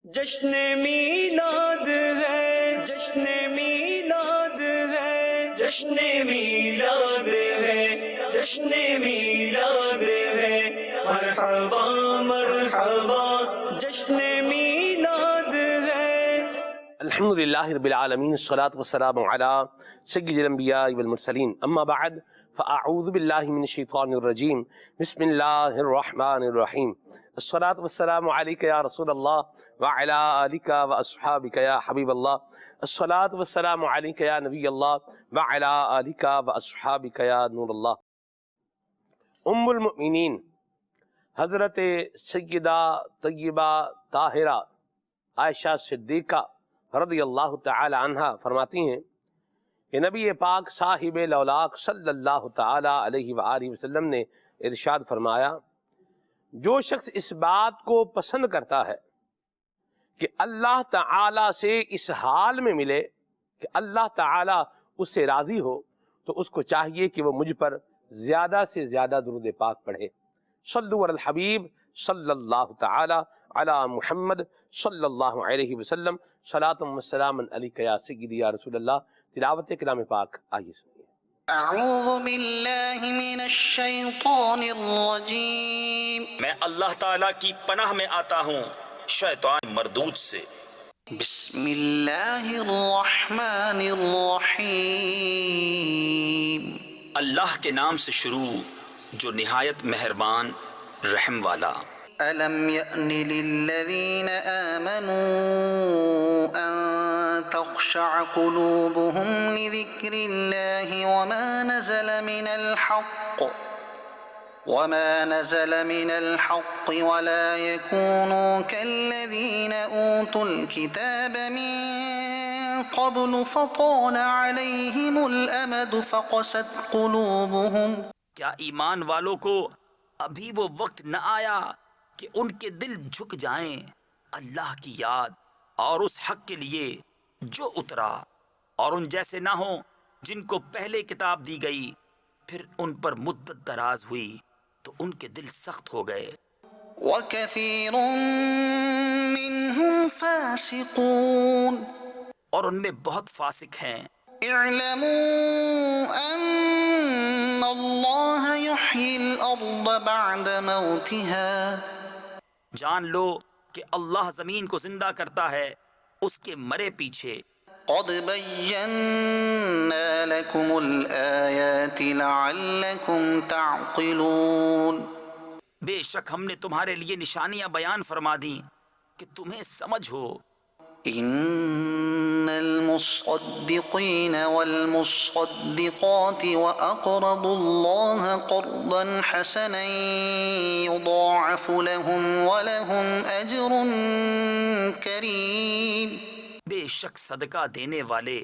جشن میلاد ہے، جشن میلاد ہے، جشن میلاد ہے، جشن میلاد ہے، مرحبا مرحبا جشن میلاد ہے۔ الحمد للہ رب العالمین، الصلاۃ والسلام علی سید الانبیاء والمرسلین، اما بعد فاعوذ باللہ من الشیطان الرجیم، بسم اللہ الرحمن الرحیم۔ الصلاۃ والسلام علیک یا رسول اللہ وعلی آلک واصحابک یا حبیب اللہ، الصلاۃ والسلام علیک یا نبی اللہ وعلی آلک واصحابک یا نور اللہ۔ ام المؤمنین حضرت سیدہ طیبہ طاہرہ عائشہ صدیقہ رضی اللہ تعالی عنہ فرماتی ہیں کہ نبی پاک صاحب لولاک صلی اللہ تعالی علیہ وآلہ وسلم نے ارشاد فرمایا، جو شخص اس بات کو پسند کرتا ہے کہ اللہ تعالی سے اس حال میں ملے کہ اللہ تعالی اس سے راضی ہو، تو اس کو چاہیے کہ وہ مجھ پر زیادہ سے زیادہ درود پاک پڑھے۔ صلو علی الحبیب صلی اللہ تعالی علی محمد صلی اللہ علیہ وسلم، صلاۃ و سلام علیک یا سیدی یا رسول اللہ۔ تلاوت کلام پاک آئیے سنیے۔ اعوذ باللہ من الشیطان الرجیم، میں اللہ تعالیٰ کی پناہ میں آتا ہوں شیطان مردود سے۔ بسم اللہ الرحمن الرحیم، اللہ کے نام سے شروع جو نہایت مہربان رحم والا۔ الم یأن للذین آمنوا ان تخشع قلوبهم لذکر اللہ وما نزل من الحق ولا يكونوا كالذين أوتوا الكتاب من قبل فطال عليهم الأمد فقست قلوبهم۔ کیا ایمان والوں کو ابھی وہ وقت نہ آیا کہ ان کے دل جھک جائیں اللہ کی یاد اور اس حق کے لیے جو اترا، اور ان جیسے نہ ہوں جن کو پہلے کتاب دی گئی، پھر ان پر مدت دراز ہوئی تو ان کے دل سخت ہو گئے۔ وَكَثِيرٌ مِّنْهُمْ فَاسِقُونَ، اور ان میں بہت فاسق ہیں۔ اعلموا ان اللہ یحیی الارض بعد موتها، جان لو کہ اللہ زمین کو زندہ کرتا ہے اس کے مرے پیچھے۔ قد بینا لکم الآیات لعلکم تعقلون، بے شک ہم نے تمہارے لیے نشانیاں بیان فرما دیں کہ تمہیں سمجھ ہو۔ ان المصدقین والمصدقات واقرضوا اللہ قرضا حسنا یضاعف لهم ولهم اجر کریم، بے شک صدقہ دینے والے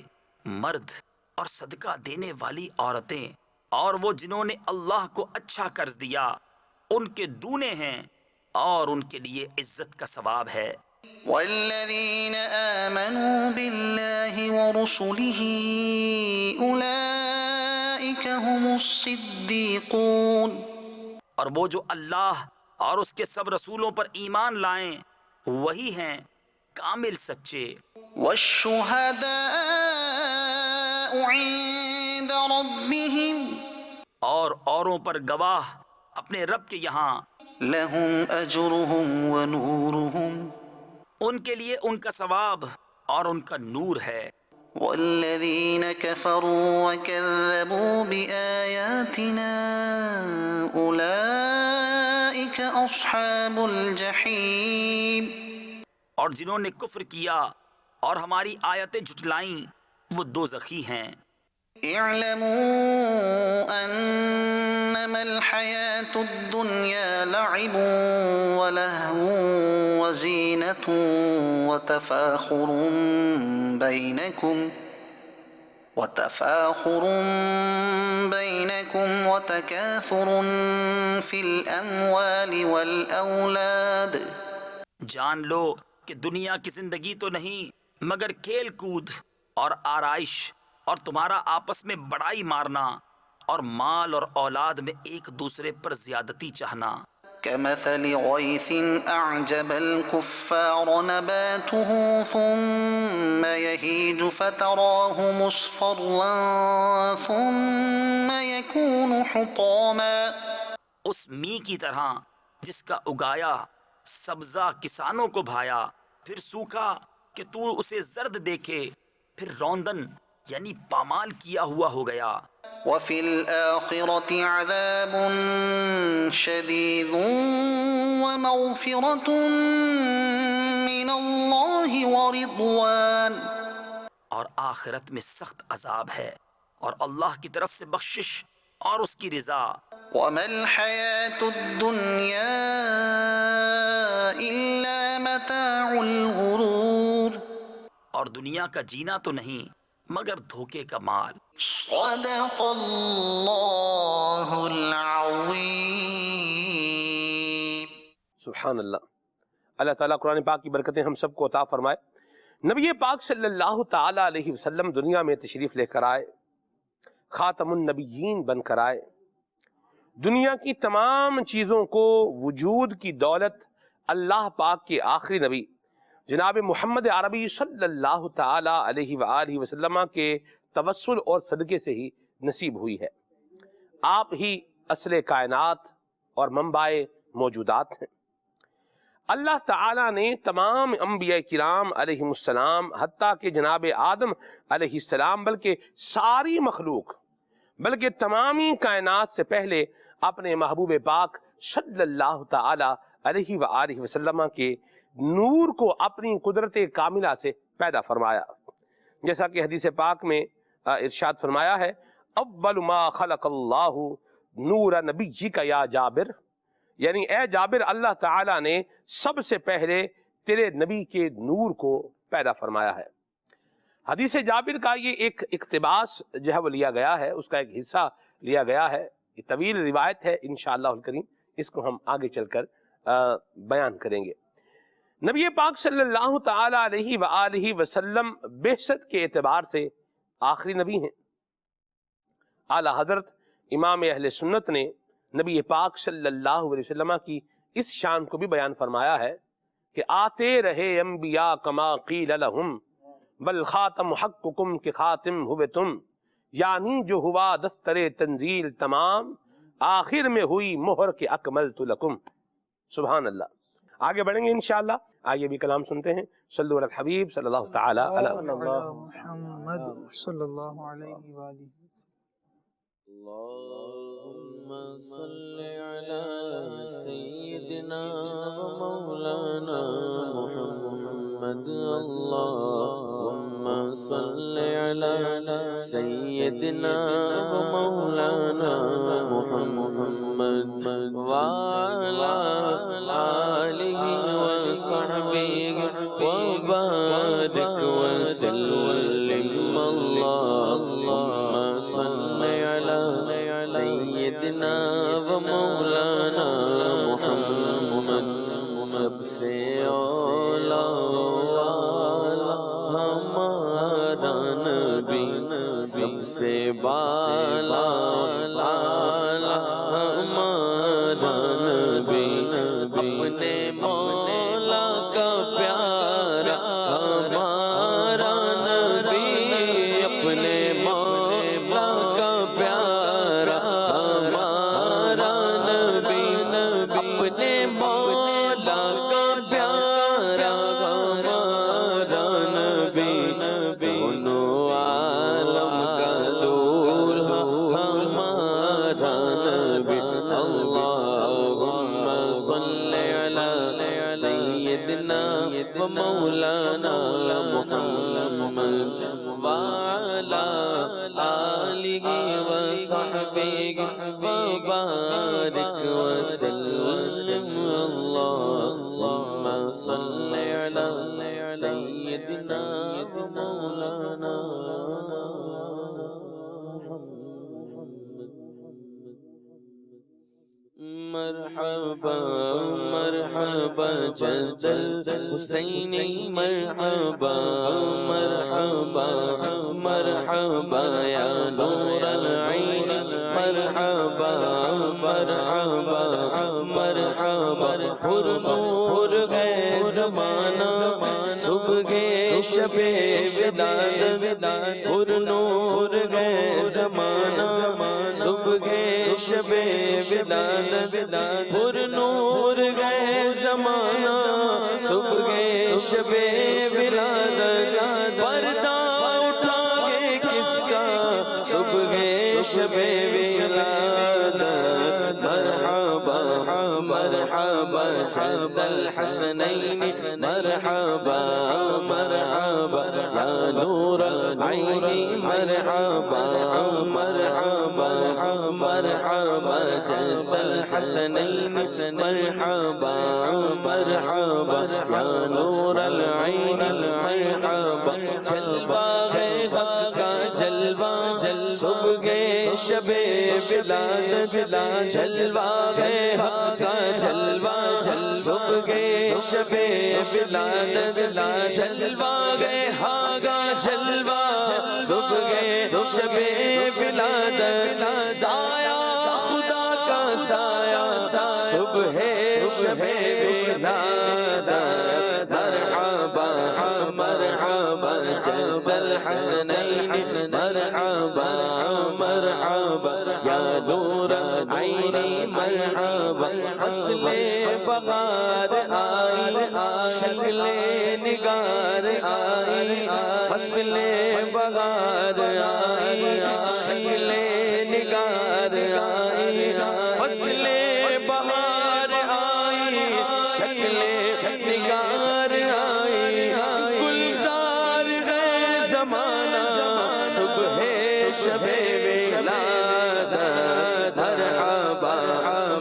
مرد اور صدقہ دینے والی عورتیں اور وہ جنہوں نے اللہ کو اچھا قرض دیا ان کے دونے ہیں اور ان کے لیے عزت کا ثواب ہے۔ والذین آمنوا باللہ ورسلہ اولئک هم الصدیقون، اور وہ جو اللہ اور اس کے سب رسولوں پر ایمان لائیں وہی ہیں کامل سچے۔ والشہداء عند ربهم، اور اوروں پر گواہ اپنے رب کے یہاں، لهم اجرهم ونورهم، ان کے لیے ان کا ثواب اور ان کا نور ہے۔ والذین کفروا وکذبوا بآیاتنا اولئک اصحاب الجحیم، اور جنہوں نے کفر کیا اور ہماری آیتیں جھٹلائیں وہ دوزخی ہیں۔ اعلموا انما الحیاة الدنیا لعب ولہو وزینة وتفاخر بینکم وتکاثر فی الاموال والاولاد، جان لو کہ دنیا کی زندگی تو نہیں مگر کھیل کود اور آرائش، اور تمہارا آپس میں بڑائی مارنا اور مال اور اولاد میں ایک دوسرے پر زیادتی چاہنا۔ كمثل غيث أعجب الكفار نباته ثم يهيج فتراه مصفرا ثم يكون حطاما. اس می کی طرح جس کا اگایا سبزہ کسانوں کو بھایا، پھر سوکھا کہ تو اسے زرد دیکھے، پھر روندن یعنی پامال کیا ہوا ہو گیا. وفي الآخرة عذاب شديد ومغفرة من الله ورضوان. اور آخرت میں سخت عذاب ہے اور اللہ کی طرف سے بخشش اور اس کی رضا. وما الحياة الدنيا إلا متاع الغرور. اور دنیا کا جینا تو نہیں مگر دھوکے کا مال. صدق اللہ العظیم. سبحان اللہ. اللہ تعالیٰ قرآن پاک کی برکتیں ہم سب کو عطا فرمائے. نبی پاک صلی اللہ تعالیٰ علیہ وسلم دنیا میں تشریف لے کر آئے، خاتم النبیین بن کر آئے. دنیا کی تمام چیزوں کو وجود کی دولت اللہ پاک کے آخری نبی جناب محمد عربی صلی اللہ تعالیٰ علیہ وآلہ وسلم کے توسل اور صدقے سے ہی نصیب ہوئی ہے. آپ ہی اصل کائنات اور منبع موجودات ہیں. اللہ تعالیٰ نے تمام انبیاء کرام علیہ السلام حتیٰ کہ جناب آدم علیہ السلام بلکہ ساری مخلوق بلکہ تمامی کائنات سے پہلے اپنے محبوب پاک صلی اللہ تعالیٰ علیہ وآلہ وسلم کے نور کو اپنی قدرت کاملہ سے پیدا فرمایا. جیسا کہ حدیث پاک میں ارشاد فرمایا ہے، اول ما خلق اللہ نور نبیک یا جابر، یعنی اے جابر اللہ تعالیٰ نے سب سے پہلے تیرے نبی کے نور کو پیدا فرمایا ہے. حدیث جابر کا یہ ایک اقتباس جو ہے وہ لیا گیا ہے، اس کا ایک حصہ لیا گیا ہے. یہ طویل روایت ہے، انشاءاللہ الکریم اس کو ہم آگے چل کر بیان کریں گے. نبی پاک صلی اللہ تعالیٰ علیہ وآلہ وسلم بعثت کے اعتبار سے آخری نبی ہیں. اعلیٰ حضرت امام اہل سنت نے نبی پاک صلی اللہ علیہ وسلم کی اس شان کو بھی بیان فرمایا ہے کہ آتے رہے انبیاء کما قیل لہم والخاتم حقکم کے خاتم ہوئے تم، یعنی جو ہوا دفتر تنزیل تمام، آخر میں ہوئی مہر کے اکملت لکم. سبحان اللہ. آگے بڑھیں گے انشاءاللہ. آئیے بھی کلام سنتے ہیں. صلو علی الحبیب صلی اللہ تعالی علیہ محمد صلی اللہ علیہ وآلہ. اللهم صل على سيدنا ومولانا محمد. اللهم صل على سيدنا ومولانا محمد وعلى آله وصحبه وبارك وسلم. اللهم صل على سيدنا ومولانا محمد. سب سے اولا ہمارا نبی، سب سے بالا ہمارا نبی، اپنے مولا کا پیارا ہمارا نبی، اپنے مولا کا پیارا ہمارا نبی، اپنے مولا کا پیارا ہمارا نبی، دونوں عالم کا دولہا ہمارا نبی. اللہم صل علی سیدنا و مولانا محمد وعلا آلہ وصحبہ وبارک وسلم. اللہم صل علی سیدنا و مولانا مرحبا مرحبا جد الحسینی، مرحبا مرحبا مرحبا یا نور العین، مرحبا مرحبا مرحبا پر نور گئے زمانہ صبح شب ولادت پر نور گئے زمانہ صبح شب ولادت پر نور گئے زمانہ صبح شب ولادت پردہ اٹھا کے کس کا صبح شب ولادت مرحبا مرحبا جد الحسنین مرحبا مرحبا یا نور العین مرحبا مرحبا مرحبا جد الحسنین مرحبا مرحبا یا نور العین مرحبا جلوہ ہے حق کا جلوہ صبح شب ولادت جلوہ ہے حق کا جلوہ صبح شب ولادت جلوہ ہے حق کا جلوہ صبح شب ولادت سایہ خدا کا سایہ صبح شب ولادت مرحبا مرحبا جد الحسنین مرحبا مرحبا یا نور العین مرحبا فصل بہار آئی شکل نگار آئی فصل بہار آئی شکل نگار آئی فصل بہار آئی شکل نگار آئی گلزار ہے زمانہ صبح شب ولادت مرحبا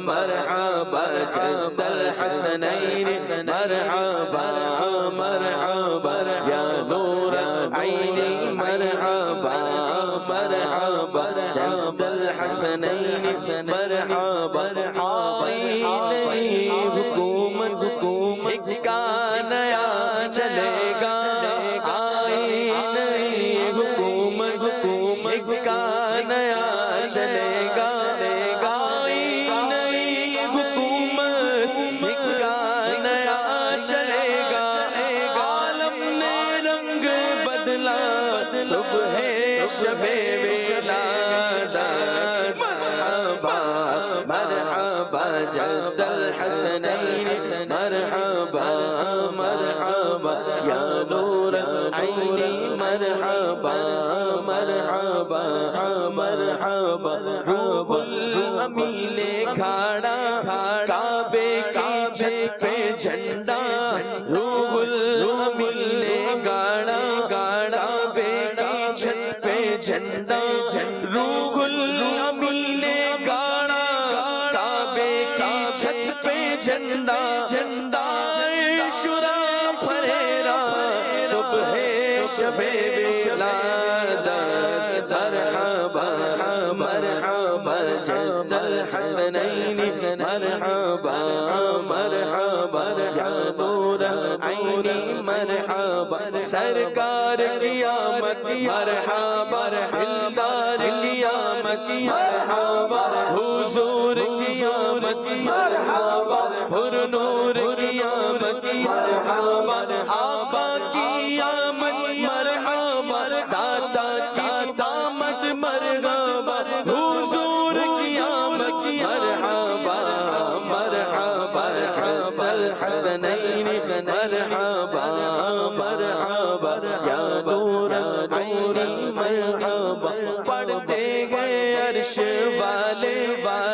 مرحبا جد الحسنین مرحبا مرحبا یا نور العین مرحبا مرحبا جد الحسنین مرحبا آئی نئی حکومت سکہ نیا چلے گا آئی نئی حکومت سکہ نیا چلے گا آئی نئی حکومت سکہ نیا چلے گا عالم نے رنگ بدلا صبح شب ولادت مرحبا مرحبا جد الحسنین مرحبا مرحبا یا نور العین مرحبا مرحبا مرحبا روح الامین کھاڑا کعبے کی چھت پہ جھنڈا روح الامین گاڑا کعبے کی چھت پہ جھنڈا روح الامین گاڑا کعبے کی چھت پہ جھنڈا جھنڈا شورا پھریرا صبح شب ولادت مرحبا مرحبا جد الحسنین مرحبا مرحبا یا نور العین مرحبا سرکار قیامت مرحبا دلدار قیامت مرحبا حضور قیامت مرحبا پر نور قیامت مرحبا آقا قیامت مرحبا دادا کی دامت مرحبا حضور قیامت مرحبا مرحبا جد الحسنین مرحبا مرحبا یا نور العین مرحبا پڑھتے گئے عرش والے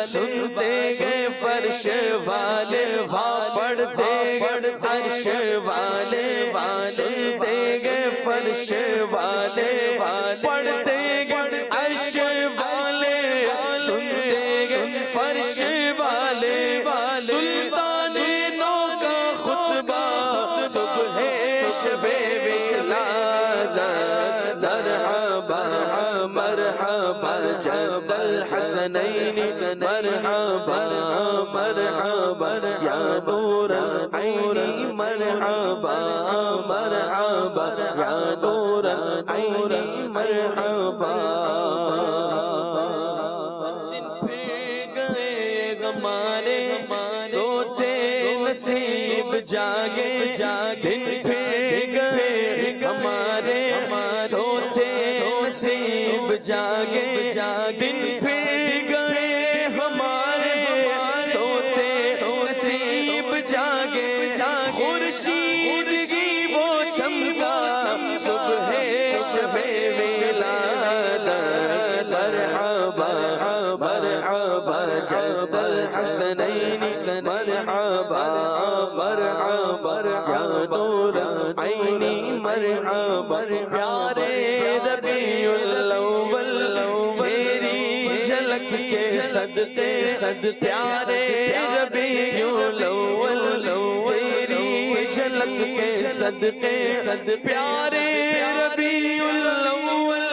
سنتے گئے فرش والے پڑھتے گئے عرش والے سنتے گئے فرش والے پڑھتے گئے عرش والے سنتے گئے فرش والے سلطان نو کا خطبہ صبح شب ولادت مرحبا مرحبا جد الحسنین مرحبا مرحبا یا نور العین مرحبا مرحبا یا نور العین مرحبا دن پھر گئے ہمارے سوتے نصیب جاگے دن پھر گئے ہمارے سوتے نصیب جاگے دن پھر گئے ہمارے سوتے نصیب جاگے خورشید کی وہ چمکا صبح شب ولادت مرحبا مرحبا جد الحسنین مرحبا مرحبا یا نور عینی مرحبا پیارے ربیع الاول تیری جھلک کے صدقے پیارے ربیع الاول تیری جھلک کے صدقے پیارے ربیع الاول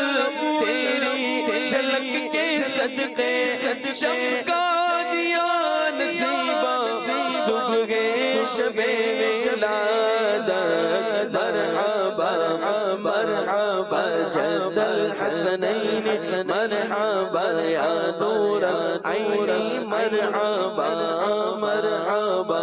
تیری جھلک کے صدقے چمکا دیا نصیبہ صبح شب ولادت مرحبا مرحبا جد الحسنین مرحبا یا نور عینی مرحبا مرحبا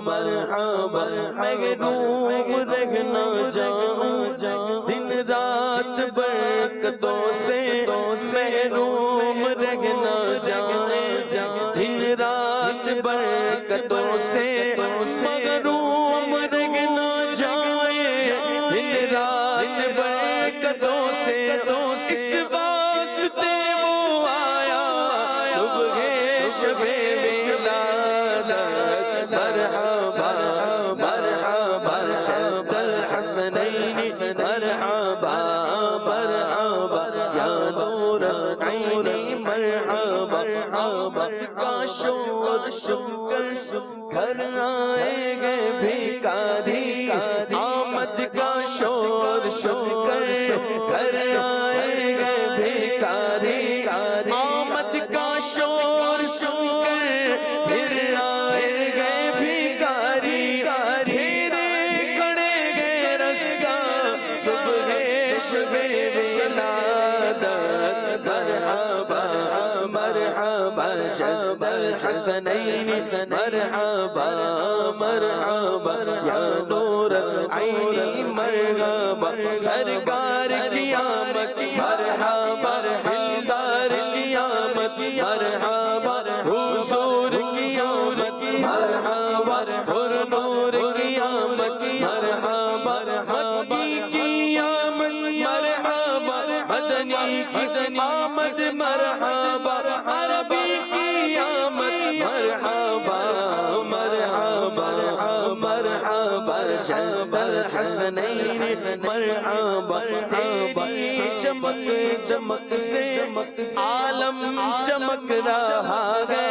مرحبا محروم رہنا جاؤں دن رات برکتوں سے محروم رہنا جاؤں دن رات برکتوں سے محروم رہنا جائے دن رات برکتوں سے اس واسطے وہ آیا صبح شب ولادت مرحبا مرحبا جد الحسنین مرحبا مرحبا یا نور عینی مرحبا آمد کا شور شکر گھر آئے گے بھیکاری آمد کا شور شکر گھر آئے گے بھیکاری آمد کا شور شکر پھر آئے گے بھیکاری گھیرے کھڑے گے رستہ صبح شب ولادت مرحبا مرحبا جد الحسنین مرحبا مرحبا یا نور عینی مرحبا سرکار کی آمد مرحبا دلدار کی آمد مرحبا حضور کی آمد مرحبا پر نور کی آمد مرحبا مکی کی آمد مرحبا مدنی کی آمد مرحبا عربی کی آمد مرحبا مرحبا مرحبا جد الحسنین مرحبا تیری چمک چمک سے عالم چمک رہا ہے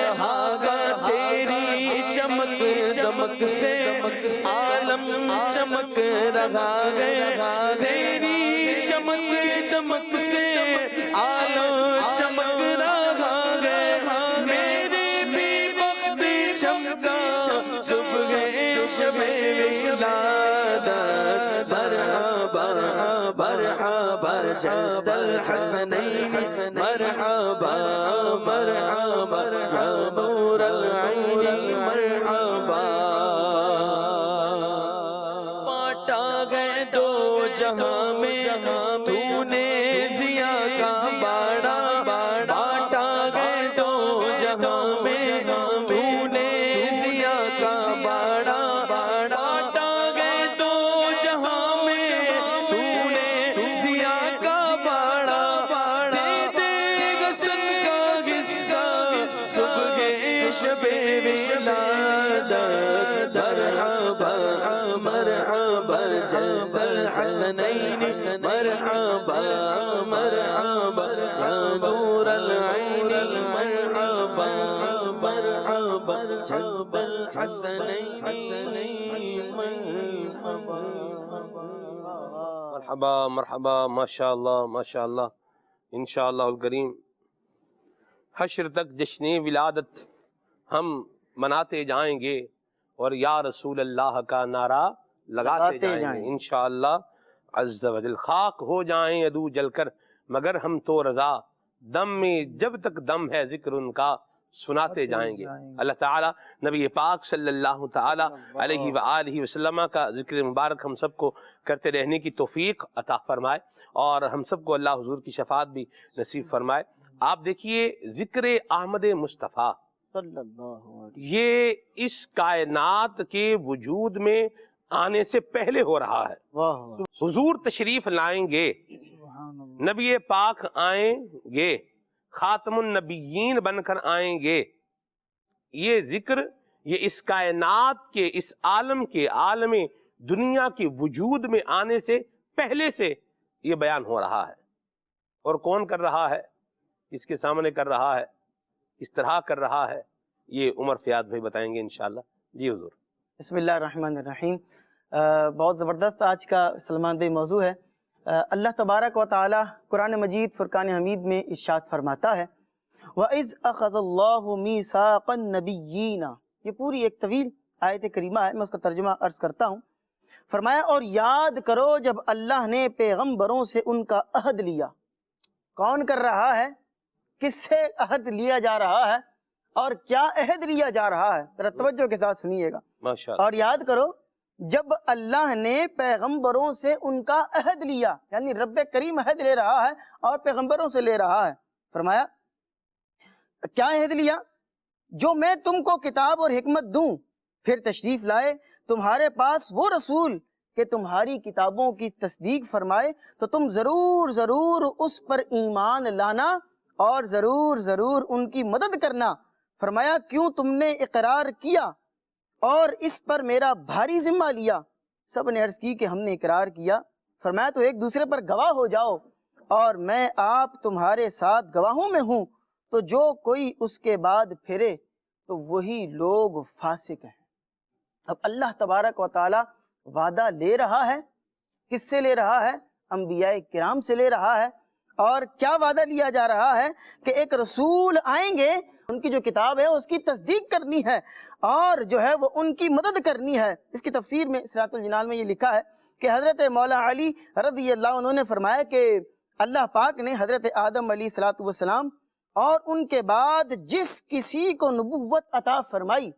تیری چمک دمک سے عالم چمک رہا ہے تیری چمک چمک سے عالم چمک رہا ہے میرے بھی وقت چمکا صبح شب ولادت مرحبا مرحبا جد الحسنین مرحبا مرحبا یا نور العین مرحبا بانٹا گئے دو جہاں میں تو نے ضیا کا باڑا بانٹا گئے دو جہاں میں تو نے ضیا کا باڑا بانٹا گئے دو جہاں میں تو نے ضیا کا باڑا دے دے غسل کا حصہ صبح شب ولادت مرحبا مرحبا جد الحسنین مرحبا مرحبا یا نور العین مرحبا مرحبا جد الحسنین مرحبا مرحبا مرحبا ماشاءاللہ ماشاءاللہ انشاءاللہ الکریم حشر تک جشن ولادت ہم مناتے جائیں گے اور یا رسول اللہ کا نعرہ لگاتے جائیں گے انشاءاللہ عز و جل خاک ہو جائیں ادو جل کر مگر ہم تو رضا دم میں جب تک دم ہے ذکر ان کا سناتے جائیں گے۔ اللہ تعالیٰ نبی پاک صلی اللہ تعالیٰ علیہ وآلہ وسلم کا ذکر مبارک ہم سب کو کرتے رہنے کی توفیق عطا فرمائے، اور ہم سب کو اللہ حضور کی شفاعت بھی نصیب فرمائے۔ آپ دیکھیے ذکر احمد مصطفیٰ یہ اس کائنات کے وجود میں آنے سے پہلے ہو رہا ہے۔ حضور تشریف لائیں گے، نبی پاک آئیں گے، خاتم النبیین بن کر آئیں گے۔ یہ ذکر یہ اس کائنات کے، اس عالم کے، عالم دنیا کے وجود میں آنے سے پہلے سے یہ بیان ہو رہا ہے۔ اور کون کر رہا ہے، اس کے سامنے کر رہا ہے، اس طرح کر رہا ہے، یہ عمر فیاض بھائی بتائیں گے انشاءاللہ۔ جی حضور۔ بسم اللہ الرحمن الرحیم۔ بہت زبردست آج کا سلمان بھائی موضوع ہے۔ اللہ تبارک و تعالی قرآن مجید فرقان حمید میں ارشاد فرماتا ہے وَإِذْ أَخَذَ اللَّهُ مِيثَاقَ النَّبِيِّينَ، یہ پوری ایک طویل آیت کریمہ ہے، میں اس کا ترجمہ عرض کرتا ہوں۔ فرمایا اور یاد کرو جب اللہ نے پیغمبروں سے ان کا عہد لیا۔ کون کر رہا ہے، کس سے عہد لیا جا رہا ہے اور کیا عہد لیا جا رہا ہے، ذرا توجہ کے ساتھ سنیے گا۔ ماشاءاللہ۔ اور یاد کرو جب اللہ نے پیغمبروں سے ان کا عہد لیا، یعنی رب کریم عہد لے رہا ہے اور پیغمبروں سے لے رہا ہے۔ فرمایا کیا عہد لیا، جو میں تم کو کتاب اور حکمت دوں، پھر تشریف لائے تمہارے پاس وہ رسول کہ تمہاری کتابوں کی تصدیق فرمائے، تو تم ضرور ضرور اس پر ایمان لانا اور ضرور ضرور ان کی مدد کرنا۔ فرمایا کیوں تم نے اقرار کیا اور اس پر میرا بھاری ذمہ لیا؟ سب نے عرض کی کہ ہم نے اقرار کیا۔ فرمایا تو ایک دوسرے پر گواہ ہو جاؤ، اور میں آپ تمہارے ساتھ گواہوں میں ہوں، تو جو کوئی اس کے بعد پھرے تو وہی لوگ فاسق ہیں۔ اب اللہ تبارک و تعالی وعدہ لے رہا ہے، کس سے لے رہا ہے؟ انبیاء کرام سے لے رہا ہے۔ اور کیا وعدہ لیا جا رہا ہے کہ ایک رسول آئیں گے، ان کی جو کتاب ہے اس کی تصدیق کرنی ہے اور جو ہے وہ ان کی مدد کرنی ہے۔ اس کی تفسیر میں صراط الجنان میں یہ لکھا ہے کہ حضرت مولا علی رضی اللہ عنہ نے فرمایا کہ اللہ پاک نے حضرت آدم علیہ السلام اور ان کے بعد جس کسی کو نبوت عطا فرمائی،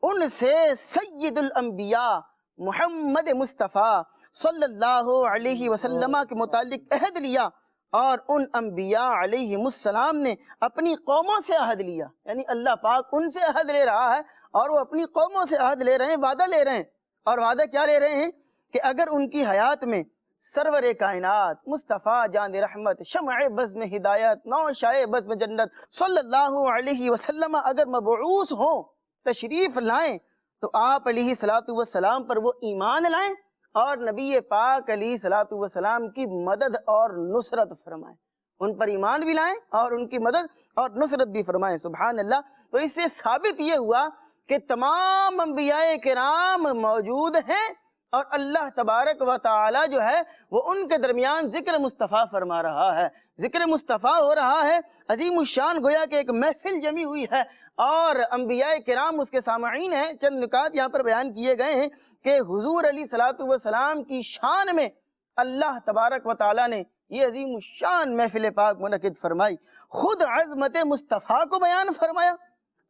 ان سے سید الانبیاء محمد مصطفیٰ صلی اللہ علیہ وسلم کے متعلق عہد لیا، اور ان انبیاء علیہ السلام نے اپنی قوموں سے عہد لیا۔ یعنی اللہ پاک ان سے عہد لے رہا ہے اور وہ اپنی قوموں سے عہد لے رہے ہیں، وعدہ لے رہے ہیں۔ اور وعدہ کیا لے رہے ہیں کہ اگر ان کی حیات میں سرور کائنات مصطفیٰ جان رحمت شمع بزم ہدایت نوشائے بزم جنت صلی اللہ علیہ وسلم اگر مبعوث ہوں، تشریف لائیں، تو آپ علیہ السلام پر وہ ایمان لائیں اور نبی پاک علیہ السلام کی مدد اور نصرت فرمائیں۔ ان پر ایمان بھی لائیں اور ان کی مدد اور نصرت بھی فرمائیں۔ سبحان اللہ۔ تو اس سے ثابت یہ ہوا کہ تمام انبیاء کرام موجود ہیں، اور اللہ تبارک و تعالی جو ہے وہ ان کے درمیان ذکر مصطفیٰ فرما رہا ہے، ذکر مصطفیٰ ہو رہا ہے۔ عظیم الشان گویا کہ ایک محفل جمی ہوئی ہے اور انبیاء کرام اس کے سامعین ہیں۔ چند نکات یہاں پر بیان کیے گئے ہیں کہ حضور علیہ السلام کی شان میں اللہ تبارک و تعالی نے یہ عظیم الشان محفل پاک منعقد فرمائی۔ خود عظمت مصطفیٰ کو بیان فرمایا۔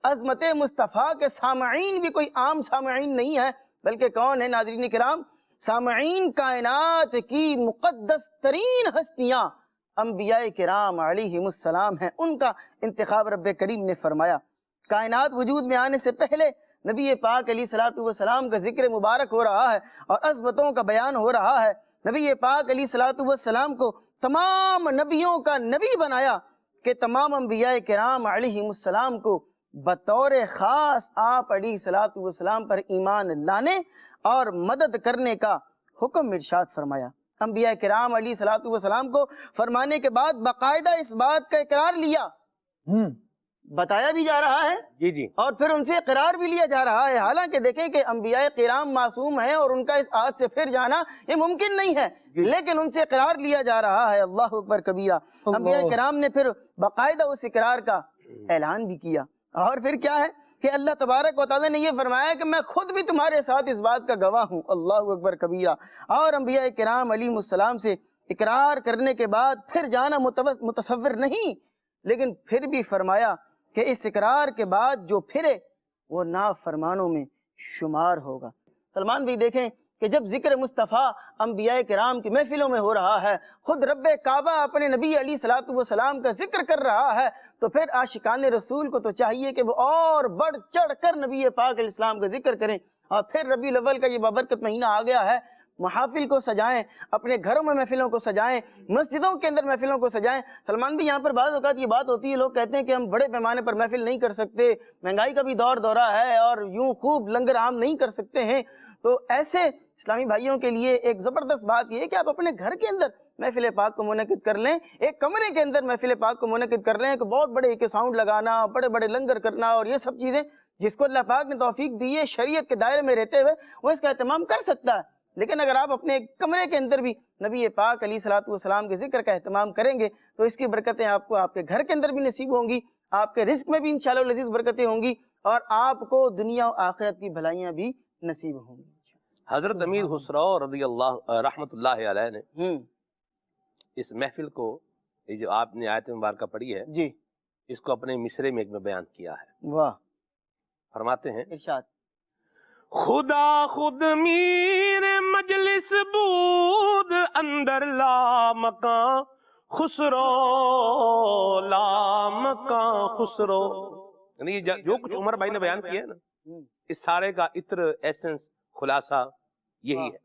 عظمت مصطفیٰ کے سامعین بھی کوئی عام سامعین نہیں ہے، بلکہ کون ہے ناظرین کرام؟ سامعین کائنات کی مقدس ترین ہستیاں انبیاء کرام علیہ السلام ہیں، ان کا انتخاب رب کریم نے فرمایا۔ کائنات وجود میں آنے سے پہلے نبی پاک علیہ السلام کا ذکر مبارک ہو رہا ہے اور عظمتوں کا بیان ہو رہا ہے۔ نبی پاک علیہ السلام کو تمام نبیوں کا نبی بنایا کہ تمام انبیاء کرام علیہ السلام کو بطور خاص آپ علیہ السلام پر ایمان لانے اور مدد کرنے کا حکم ارشاد فرمایا۔ انبیاء کرام علیہ السلام کو فرمانے کے بعد باقاعدہ اس بات کا اقرار لیا، بتایا بھی جا رہا ہے جی جی، اور پھر ان سے اقرار بھی لیا جا رہا ہے۔ حالانکہ دیکھیں کہ انبیاء کرام معصوم ہیں اور ان کا اس عہد سے پھر جانا یہ ممکن نہیں ہے، لیکن ان سے اقرار لیا جا رہا ہے۔ اللہ اکبر کبیرہ۔ انبیاء کرام نے پھر باقاعدہ اس اقرار کا اعلان بھی کیا، اور پھر کیا ہے کہ اللہ تبارک و تعالی نے یہ فرمایا کہ میں خود بھی تمہارے ساتھ اس بات کا گواہ ہوں۔ اللہ اکبر کبیرہ۔ اور انبیاء کرام علیہ السلام سے اقرار کرنے کے بعد پھر جانا متصور نہیں، لیکن پھر بھی فرمایا کہ اس اقرار کے بعد جو پھرے وہ نافرمانوں میں شمار ہوگا۔ سلمان بھی دیکھیں کہ جب ذکر مصطفیٰ انبیاء کرام کی محفلوں میں ہو رہا ہے، خود رب کعبہ اپنے نبی علیہ الصلوۃ والسلام کا ذکر کر رہا ہے، تو پھر عاشقان رسول کو تو چاہیے کہ وہ اور بڑھ چڑھ کر نبی پاک علیہ السلام کا ذکر کریں۔ اور پھر ربیع الاول کا یہ بابرکت مہینہ آ گیا ہے، محافل کو سجائیں، اپنے گھروں میں محفلوں کو سجائیں، مسجدوں کے اندر محفلوں کو سجائیں۔ سلمان بھی یہاں پر بعض اوقات یہ بات ہوتی ہے، لوگ کہتے ہیں کہ ہم بڑے پیمانے پر محفل نہیں کر سکتے، مہنگائی کا بھی دور دورہ ہے اور یوں خوب لنگر عام نہیں کر سکتے ہیں۔ تو ایسے اسلامی بھائیوں کے لیے ایک زبردست بات یہ ہے کہ آپ اپنے گھر کے اندر محفل پاک کو منعقد کر لیں، ایک کمرے کے اندر محفل پاک کو منعقد کر لیں کہ بہت بڑے کے ساؤنڈ لگانا، بڑے بڑے لنگر کرنا اور یہ سب چیزیں جس کو اللہ پاک نے توفیق دی ہے شریعت کے دائرے میں رہتے ہوئے وہ اس کا اہتمام کر سکتا ہے۔ لیکن اگر آپ اپنے کمرے کے اندر بھی نبی پاک علیہ الصلوۃ والسلام کے ذکر کا اہتمام کریں گے تو اس کی برکتیں آپ کو آپ کے گھر کے اندر بھی نصیب ہوں گی، آپ کے رزق میں بھی انشاءاللہ العزیز برکتیں ہوں گی اور آپ کو دنیا و آخرت کی بھلائیاں بھی نصیب ہوں گی۔ حضرت امیر خسرو رضی اللہ رحمۃ اللہ علیہ نے اس محفل کو، یہ جو آپ نے آیت مبارکہ پڑھی ہے، جی اس کو اپنے مصرے میں ایک میں بیان کیا ہے۔ واہ، فرماتے ہیں ارشاد۔ خدا خود میر مجلس بود اندر لا مکان خسرو، لا مکان خسرو، یعنی جو کچھ عمر بھائی نے بیان کیا ہے نا، اس سارے کا عطر ایسنس خلاصہ یہی ہے۔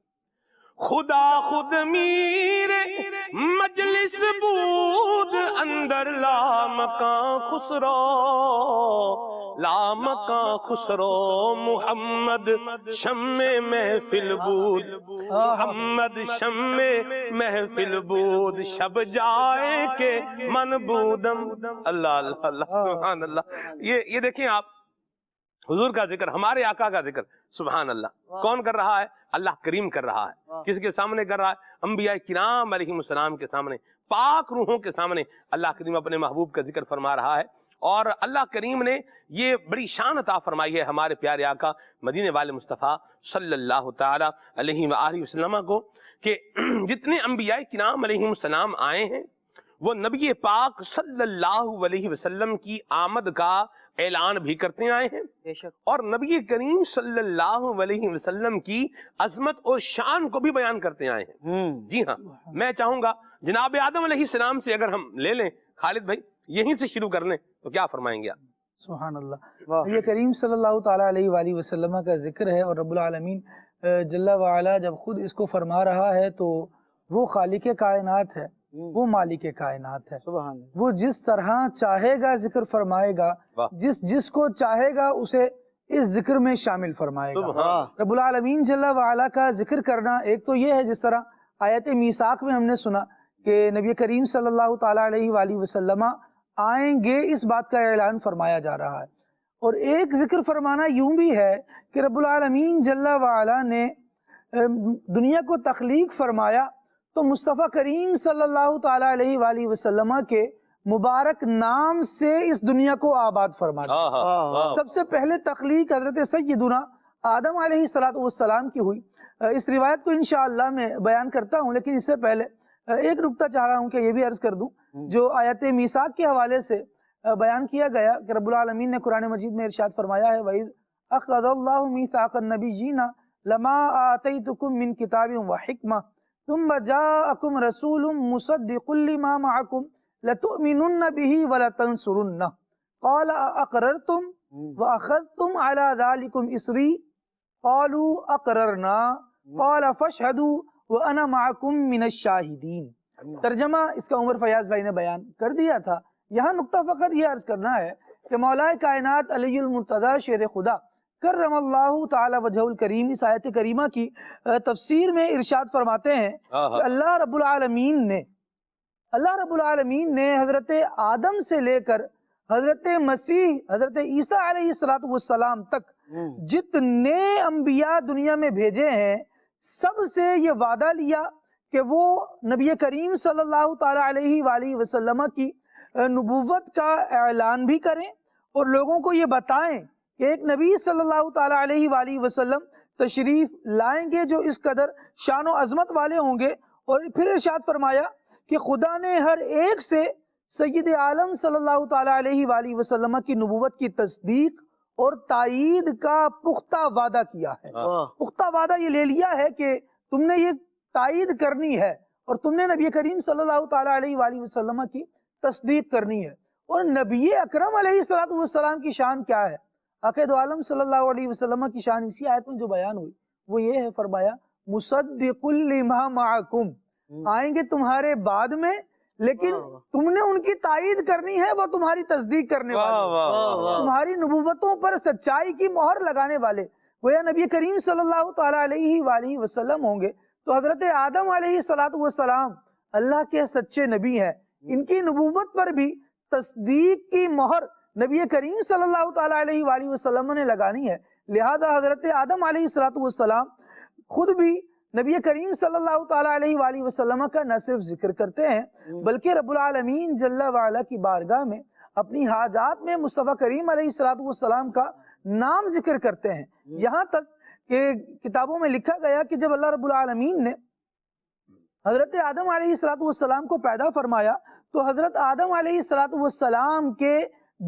خدا خود میر مجلس بود اندر لا مکان خسرو، لا مکان خسرو، محمد شمع محفل بود، محمد شمع محفل بود، شب جائے کہ من بودم۔ اللہ اللہ اللہ، سبحان اللہ۔ یہ دیکھیں آپ، حضور کا ذکر، ہمارے آقا کا ذکر، سبحان اللہ، کون کر رہا ہے؟ اللہ کریم کر رہا ہے۔ کس کے سامنے کر رہا ہے؟ انبیاء کرام علیہ السلام کے سامنے، پاک روحوں کے سامنے اللہ کریم اپنے محبوب کا ذکر فرما رہا ہے۔ اور اللہ کریم نے یہ بڑی شان عطا فرمائی ہے ہمارے پیارے آقا مدینے والے مصطفیٰ صلی اللہ تعالی علیہ وآلہ وسلم کو، کہ جتنے انبیاء کرام علیہ السلام آئے ہیں وہ نبی پاک صلی اللہ علیہ وسلم کی آمد کا اعلان بھی کرتے آئے ہیں، بے شک، اور نبی کریم صلی اللہ علیہ وسلم کی عظمت اور شان کو بھی بیان کرتے آئے ہیں۔ جی ہاں، میں چاہوں گا جناب آدم علیہ السلام سے اگر ہم لے لیں، خالد بھائی یہیں سے شروع کر لیں تو کیا فرمائیں گے آپ؟ سبحان اللہ۔ نبی کریم صلی اللہ تعالیٰ علیہ وآلہ وسلم کا ذکر ہے، اور رب العالمین جل وعلا جب خود اس کو فرما رہا ہے تو وہ خالق کائنات ہے، وہ مالک کائنات ہے، سبحان اللہ، وہ جس طرح چاہے گا ذکر فرمائے گا، جس کو چاہے گا اسے اس ذکر میں شامل فرمائے گا۔ رب العالمین جل وعلا کا ذکر کرنا ایک تو یہ ہے، جس طرح آیت میثاق میں ہم نے سنا کہ نبی کریم صلی اللہ تعالیٰ علیہ وآلہ وسلم آئیں گے، اس بات کا اعلان فرمایا جا رہا ہے۔ اور ایک ذکر فرمانا یوں بھی ہے کہ رب العالمین جل وعلا نے دنیا کو تخلیق فرمایا تو مصطفیٰ کریم صلی اللہ تعالیٰ علیہ وآلہ وسلم کے مبارک نام سے اس دنیا کو آباد فرما دیا۔ سب سے پہلے تخلیق حضرت سیدنا آدم علیہ السلام کی ہوئی۔ اس روایت کو انشاءاللہ میں بیان کرتا ہوں، لیکن اس سے پہلے ایک نکتہ چاہ رہا ہوں کہ یہ بھی عرض کر دوں، جو آیت میثاق کے حوالے سے بیان کیا گیا کہ رب العالمین نے قرآن مجید میں ارشاد فرمایا ہے، وَإِذْ أَخَذَ اللَّهُ مِيثَاقَ النَّبِيِّينَ لَمَا آتَيْتُكُم مِّن كِتَابٍ وَحِكْمَةٍ ثُمَّ جَاءَكُمْ رَسُولٌ مُصَدِّقٌ لِّمَا مَعَكُمْ لَتُؤْمِنُنَّ بِهِ وَلَتَنصُرُنَّهُ قَالَ أَأَقْرَرْتُمْ وَأَخَذْتُمْ عَلَى ذَلِكُمْ إِصْرِي قَالُوا أَقْرَرْنَا قَالَ فَاشْهَدُوا وَأَنَا مَعَكُمْ مِنَ الشَّاهِدِينَ۔ ترجمہ اس کا عمر فیاض بھائی نے بیان کر دیا تھا۔ یہاں نقطہ فقط یہ عرض کرنا ہے کہ مولا کائنات علی المرتضی شیر خدا کرم اللہ تعالی وجہ الکریم اس آیت کریمہ کی تفسیر میں ارشاد فرماتے ہیں کہ اللہ رب العالمین نے حضرت آدم سے لے کر حضرت مسیح حضرت عیسیٰ علیہ السلام تک جتنے انبیاء دنیا میں بھیجے ہیں، سب سے یہ وعدہ لیا کہ وہ نبی کریم صلی اللہ تعالی علیہ وآلہ وسلم کی نبوت کا اعلان بھی کریں اور لوگوں کو یہ بتائیں کہ ایک نبی صلی اللہ تعالی علیہ وآلہ وسلم تشریف لائیں گے جو اس قدر شان و عظمت والے ہوں گے۔ اور پھر ارشاد فرمایا کہ خدا نے ہر ایک سے سید عالم صلی اللہ تعالیٰ علیہ وآلہ وسلم کی نبوت کی تصدیق اور تائید کا پختہ وعدہ کیا ہے. پختہ وعدہ یہ لے لیا ہے کہ تم نے یہ تائید کرنی ہے اور تم نے نبی کریم صلی اللہ تعالیٰ علیہ وآلہ وسلم کی تصدیق کرنی ہے. اور نبی اکرم علیہ السلام کی شان کیا ہے؟ عقید عالم صلی اللہ علیہ وسلم کی شان اسی آیت میں جو بیان ہوئی وہ یہ ہے، فرمایا مصدق لما معکم، آئیں گے تمہارے بعد میں لیکن تم نے ان کی تائید کرنی ہے، وہ تمہاری تصدیق کرنے والے، تمہاری نبوتوں پر سچائی کی مہر لگانے والے. گویا نبی کریم صلی اللہ تعالیٰ علیہ وآلہ وسلم ہوں گے تو حضرت آدم علیہ السلام اللہ کے سچے نبی ہیں، ان کی نبوت پر بھی تصدیق کی مہر نبی کریم صلی اللہ تعالیٰ علیہ وآلہ وسلم نے لگانی ہے. لہذا حضرت آدم علیہ السلام خود بھی نبی کریم صلی اللہ تعالیٰ علیہ وآلہ وسلم کا نہ صرف ذکر کرتے ہیں بلکہ رب العالمین جل وعلا کی بارگاہ میں اپنی حاجات میں مصطفیٰ کریم علیہ السلام کا نام ذکر کرتے ہیں. یہاں تک کہ کتابوں میں لکھا گیا کہ جب اللہ رب العالمین نے حضرت آدم علیہ السلام کو پیدا فرمایا تو حضرت آدم علیہ السلام کے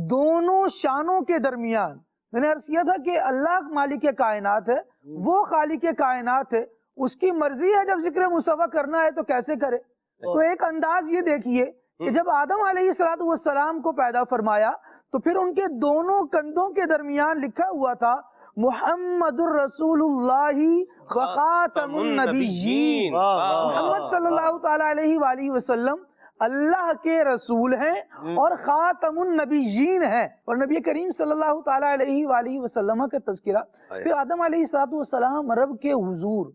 دونوں شانوں کے درمیان، میں نے عرض کیا تھا کہ اللہ مالک کائنات ہے، وہ خالق کائنات ہے، اس کی مرضی ہے جب ذکر مصطفیٰ کرنا ہے تو کیسے کرے. تو ایک انداز یہ دیکھیے کہ جب آدم علیہ السلام کو پیدا فرمایا تو پھر ان کے دونوں کندھوں کے درمیان لکھا ہوا تھا محمد الرسول اللہ خاتم النبیین، محمد صلی اللہ تعالیٰ علیہ وآلہ وسلم اللہ کے رسول ہیں اور خاتم النبیین ہیں. اور نبی کریم صلی اللہ تعالیٰ علیہ وآلہ وسلم کا تذکرہ پھر آدم علیہ السلام رب کے حضور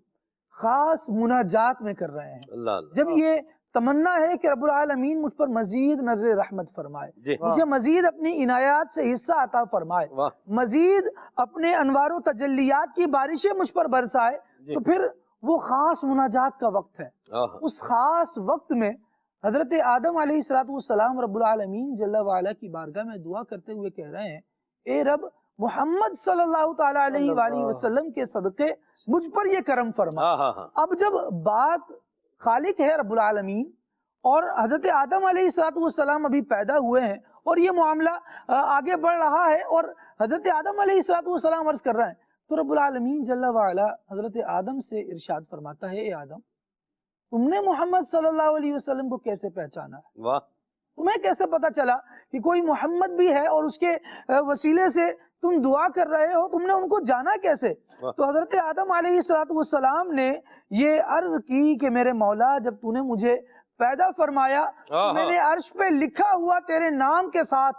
خاص مناجات میں کر رہے ہیں، جب یہ تمنا ہے کہ رب العالمین مجھ پر مزید نظر رحمت فرمائے، مجھے مزید اپنی عنایات سے حصہ عطا فرمائے، مزید اپنے انوار و تجلیات کی بارشیں مجھ پر برسائے. تو پھر وہ خاص مناجات کا وقت ہے. اس خاص وقت میں حضرت آدم علیہ السلام رب العالمین جل وعلا کی بارگاہ میں دعا کرتے ہوئے کہہ رہے ہیں اے رب محمد صلی اللہ تعالیٰ علیہ وآلہ وسلم کے صدقے مجھ پر یہ کرم فرما. اب جب بات خالق ہے رب العالمین اور حضرت آدم علیہ السلام ابھی پیدا ہوئے ہیں اور یہ معاملہ آگے بڑھ رہا ہے اور حضرت آدم علیہ السلام عرض کر رہے ہیں تو رب العالمین جل وعلا حضرت آدم سے ارشاد فرماتا ہے اے آدم تم نے محمد صلی اللہ علیہ وسلم کو کیسے پہچانا ہے؟ تمہیں کیسے پتا چلا کہ کوئی محمد بھی ہے اور اس کے وسیلے سے تم دعا کر رہے ہو؟ تم نے ان کو جانا کیسے؟ تو حضرت آدم علیہ السلام نے یہ عرض کی کہ میرے مولا جب تو نے مجھے پیدا فرمایا تو میں نے عرش پہ لکھا ہوا تیرے نام کے ساتھ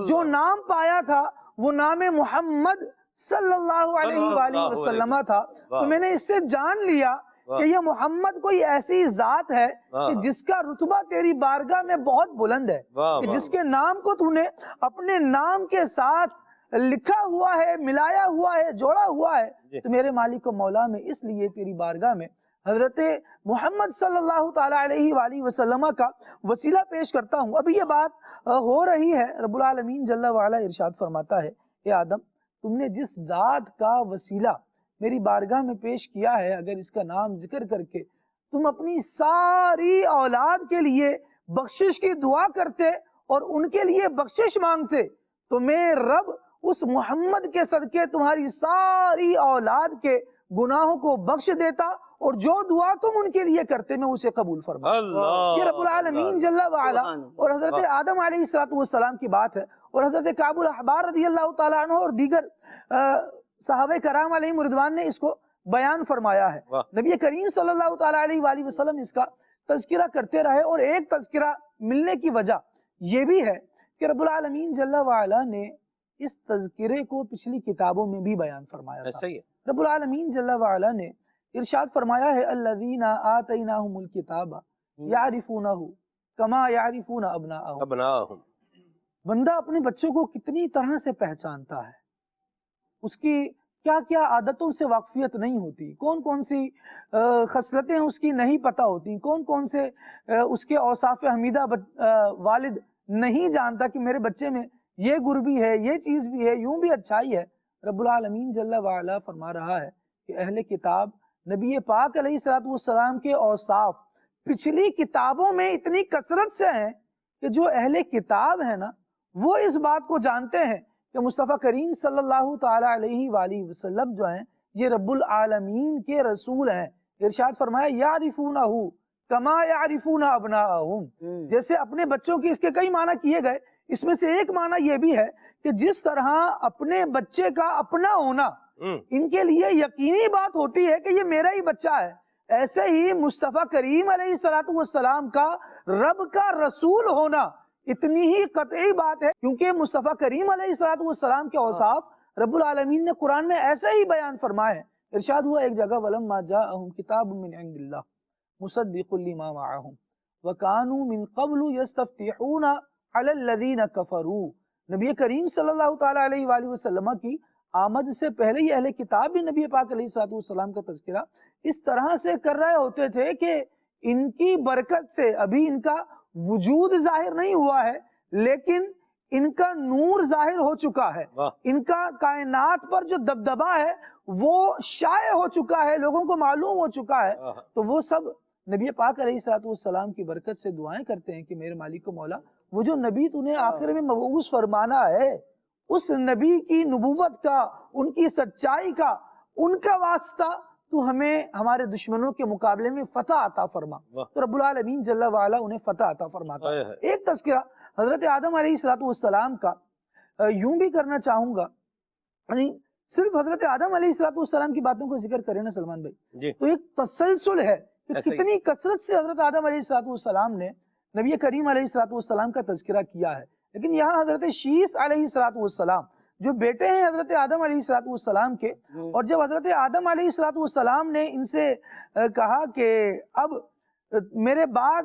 جو نام پایا تھا وہ نام محمد صلی اللہ علیہ وآلہ وسلم تھا. تو میں نے اس سے جان لیا کہ یہ محمد کوئی ایسی ذات ہے کہ جس کا رتبہ تیری بارگاہ میں بہت بلند ہے، کہ جس کے نام کو تو نے اپنے نام کے ساتھ لکھا ہوا ہے، ملایا ہوا ہے، جوڑا ہوا ہے. تو میرے مالک و مولا میں اس لیے تیری بارگاہ میں حضرت محمد صلی اللہ تعالیٰ علیہ وآلہ وسلم کا وسیلہ پیش کرتا ہوں. ابھی یہ بات ہو رہی ہے، رب العالمین جل وعلا ارشاد فرماتا ہے اے آدم تم نے جس ذات کا وسیلہ میری بارگاہ میں پیش کیا ہے اگر اس کا نام ذکر کر کے تم اپنی ساری اولاد کے لیے بخشش کی دعا کرتے اور ان کے لیے بخشش مانگتے تو میں رب اس محمد کے صدقے تمہاری ساری اولاد کے گناہوں کو بخش دیتا اور جو دعا تم ان کے لیے کرتے میں اسے قبول فرما. یہ رب العالمین جل وعلا اور حضرت آدم علیہ السلام کی بات ہے. اور حضرت کعب الاحبار رضی اللہ تعالیٰ عنہ اور دیگر صحابہ کرام علیہ رضوان نے اس کو بیان فرمایا ہے. نبی کریم صلی اللہ تعالیٰ علیہ وآلہ وسلم اس کا تذکرہ کرتے رہے اور ایک تذکرہ ملنے کی وجہ یہ بھی ہے کہ رب العالمین جل وعلا نے اس تذکرے کو پچھلی کتابوں میں بھی بیان فرمایا تھا. رب العالمین جل وعلا نے ارشاد فرمایا ہے الذین آتیناہم الکتاب یعرفونہ کما یعرفون ابناءہم. بندہ اپنے بچوں کو کتنی طرح سے پہچانتا ہے، اس کی کیا کیا عادتوں سے واقفیت نہیں ہوتی، کون کون سی خصلتیں اس کی نہیں پتہ ہوتی، کون کون سے اس کے اوصاف حمیدہ والد نہیں جانتا کہ میرے بچے میں یہ گر بھی ہے، یہ چیز بھی ہے، یوں بھی اچھائی ہے. رب العالمین جل وعلا فرما رہا ہے کہ اہل کتاب نبی پاک علیہ السلام کے اوصاف پچھلی کتابوں میں اتنی کثرت سے ہیں کہ جو اہل کتاب ہے نا وہ اس بات کو جانتے ہیں کہ مصطفیٰ کریم صلی اللہ تعالی علیہ وآلہ وسلم جو ہیں یہ رب العالمین کے رسول ہیں. ارشاد فرمایا یعرفونہ کما یعرفون ابناءہم، جیسے اپنے بچوں کی اس کے کئی معنی کیے گئے، اس میں سے ایک معنی یہ بھی ہے کہ جس طرح اپنے بچے کا اپنا ہونا ان کے لیے یقینی بات ہوتی ہے کہ یہ میرا ہی بچہ ہے، ایسے ہی مصطفیٰ کریم علیہ السلام کا رب کا رسول ہونا اتنی ہی قطعی بات ہے، کیونکہ مصطفیٰ کریم علیہ السلام کے اوصاف رب العالمین نے قرآن میں ایسے ہی بیان فرمائے ہیں. ارشاد ہوا ایک جگہ وَلَمَّا جَاءَهُمْ كِتَابٌ مِّنْ عِندِ اللَّهِ مُصَدِّقٌ لِّمَا مَعَهُمْ وَكَانُوا مِن قَبْلُ يَسْتَفْتِحُونَ عَلَى الَّذِينَ كَفَرُوا. نبی کریم صلی اللہ تعالیٰ علیہ وآلہ وسلم کی آمد سے پہلے ہی اہل کتاب بھی نبی پاک علیہ السلام کا تذکرہ اس طرح سے کر رہے ہوتے تھے کہ ان کی برکت سے ابھی ان کا وجود ظاہر نہیں ہوا ہے لیکن ان کا نور ظاہر ہو چکا ہے، ان کا کائنات پر جو دبدبہ ہے وہ شائع ہو چکا ہے، لوگوں کو معلوم ہو چکا ہے. تو وہ سب نبی پاک علیہ السلام کی برکت سے دعائیں کرتے ہیں کہ میرے مالک و مولا وہ جو نبی تُو نے آخر میں مبعوث فرمانا ہے اس نبی کی نبوت کا، ان کی سچائی کا، ان کا واسطہ تو ہمیں ہمارے دشمنوں کے مقابلے میں فتح عطا فرما. تو رب العالمین جل وعلا انہیں فتح عطا فرماتا ہے. ایک تذکرہ حضرت آدم علیہ السلام کا یوں بھی کرنا چاہوں گا، یعنی صرف حضرت آدم علیہ السلام کی باتوں کو ذکر کریں نا سلمان بھائی تو ایک تسلسل ہے کہ کتنی کثرت سے حضرت آدم علیہ السلام نے نبی کریم علیہ السلام کا تذکرہ کیا ہے. لیکن یہاں حضرت شیس علیہ السلام جو بیٹے ہیں حضرت آدم علیہ السلام کے، اور جب حضرت آدم علیہ السلام نے ان سے کہا کہ اب میرے بعد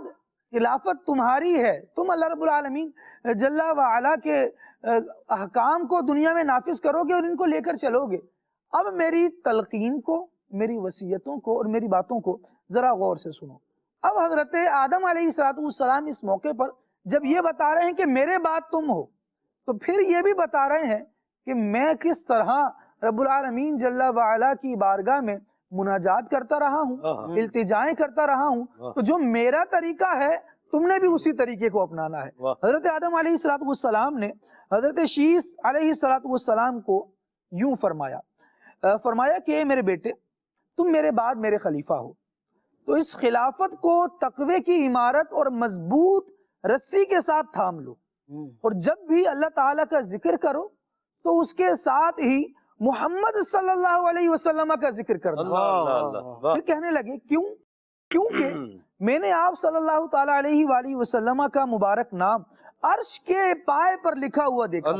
خلافت تمہاری ہے، تم اللہ رب العالمین جل وعلا کے احکام کو دنیا میں نافذ کرو گے اور ان کو لے کر چلو گے، اب میری تلقین کو، میری وصیتوں کو اور میری باتوں کو ذرا غور سے سنو. اب حضرت آدم علیہ السلام اس موقع پر جب یہ بتا رہے ہیں کہ میرے بعد تم ہو، تو پھر یہ بھی بتا رہے ہیں کہ میں کس طرح رب العالمین جل وعلا کی بارگاہ میں مناجات کرتا رہا ہوں، التجائیں کرتا رہا ہوں. تو جو میرا طریقہ ہے تم نے بھی اسی طریقے کو اپنانا ہے. حضرت آدم علیہ السلام نے حضرت شیس علیہ السلام کو یوں فرمایا کہ میرے بیٹے تم میرے بعد میرے خلیفہ ہو، تو اس خلافت کو تقوی کی عمارت اور مضبوط رسی کے ساتھ تھام لو، اور جب بھی اللہ تعالیٰ کا ذکر کرو تو اس کے ساتھ ہی محمد صلی اللہ علیہ وسلم کا ذکر کرنا. پھر کہنے لگے کیونکہ میں نے آپ صلی اللہ تعالیٰ علیہ وآلہ وسلم کا مبارک نام عرش کے پائے پر لکھا ہوا دیکھا،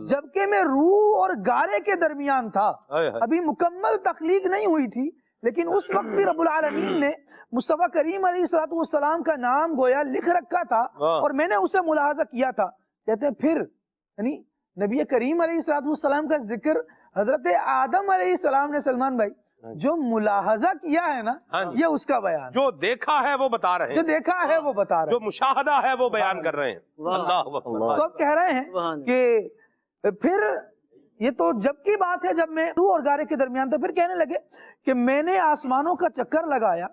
جبکہ میں روح اور گارے کے درمیان تھا، ابھی مکمل تخلیق نہیں ہوئی تھی، لیکن اس وقت بھی رب العالمین نے مصطفیٰ کریم علیہ السلام کا نام گویا لکھ رکھا تھا اور میں نے اسے ملاحظہ کیا تھا. کہتے ہیں پھر یعنی نبی کریم علیہ السلام کا ذکر حضرت آدم علیہ السلام نے سلمان بھائی جو ملاحظہ کیا ہے نا یہ اس کا بیان، جو دیکھا ہے وہ بتا رہے ہیں، جو دیکھا ہے وہ بتا رہے ہیں، جو مشاہدہ ہے وہ بیان کر رہے ہیں. اللہ اکبر. تو اب کہہ رہے ہیں کہ پھر یہ تو جب کی بات ہے جب میں روح اور گارے کے درمیان تھا. پھر کہنے لگے کہ میں نے آسمانوں کا چکر لگایا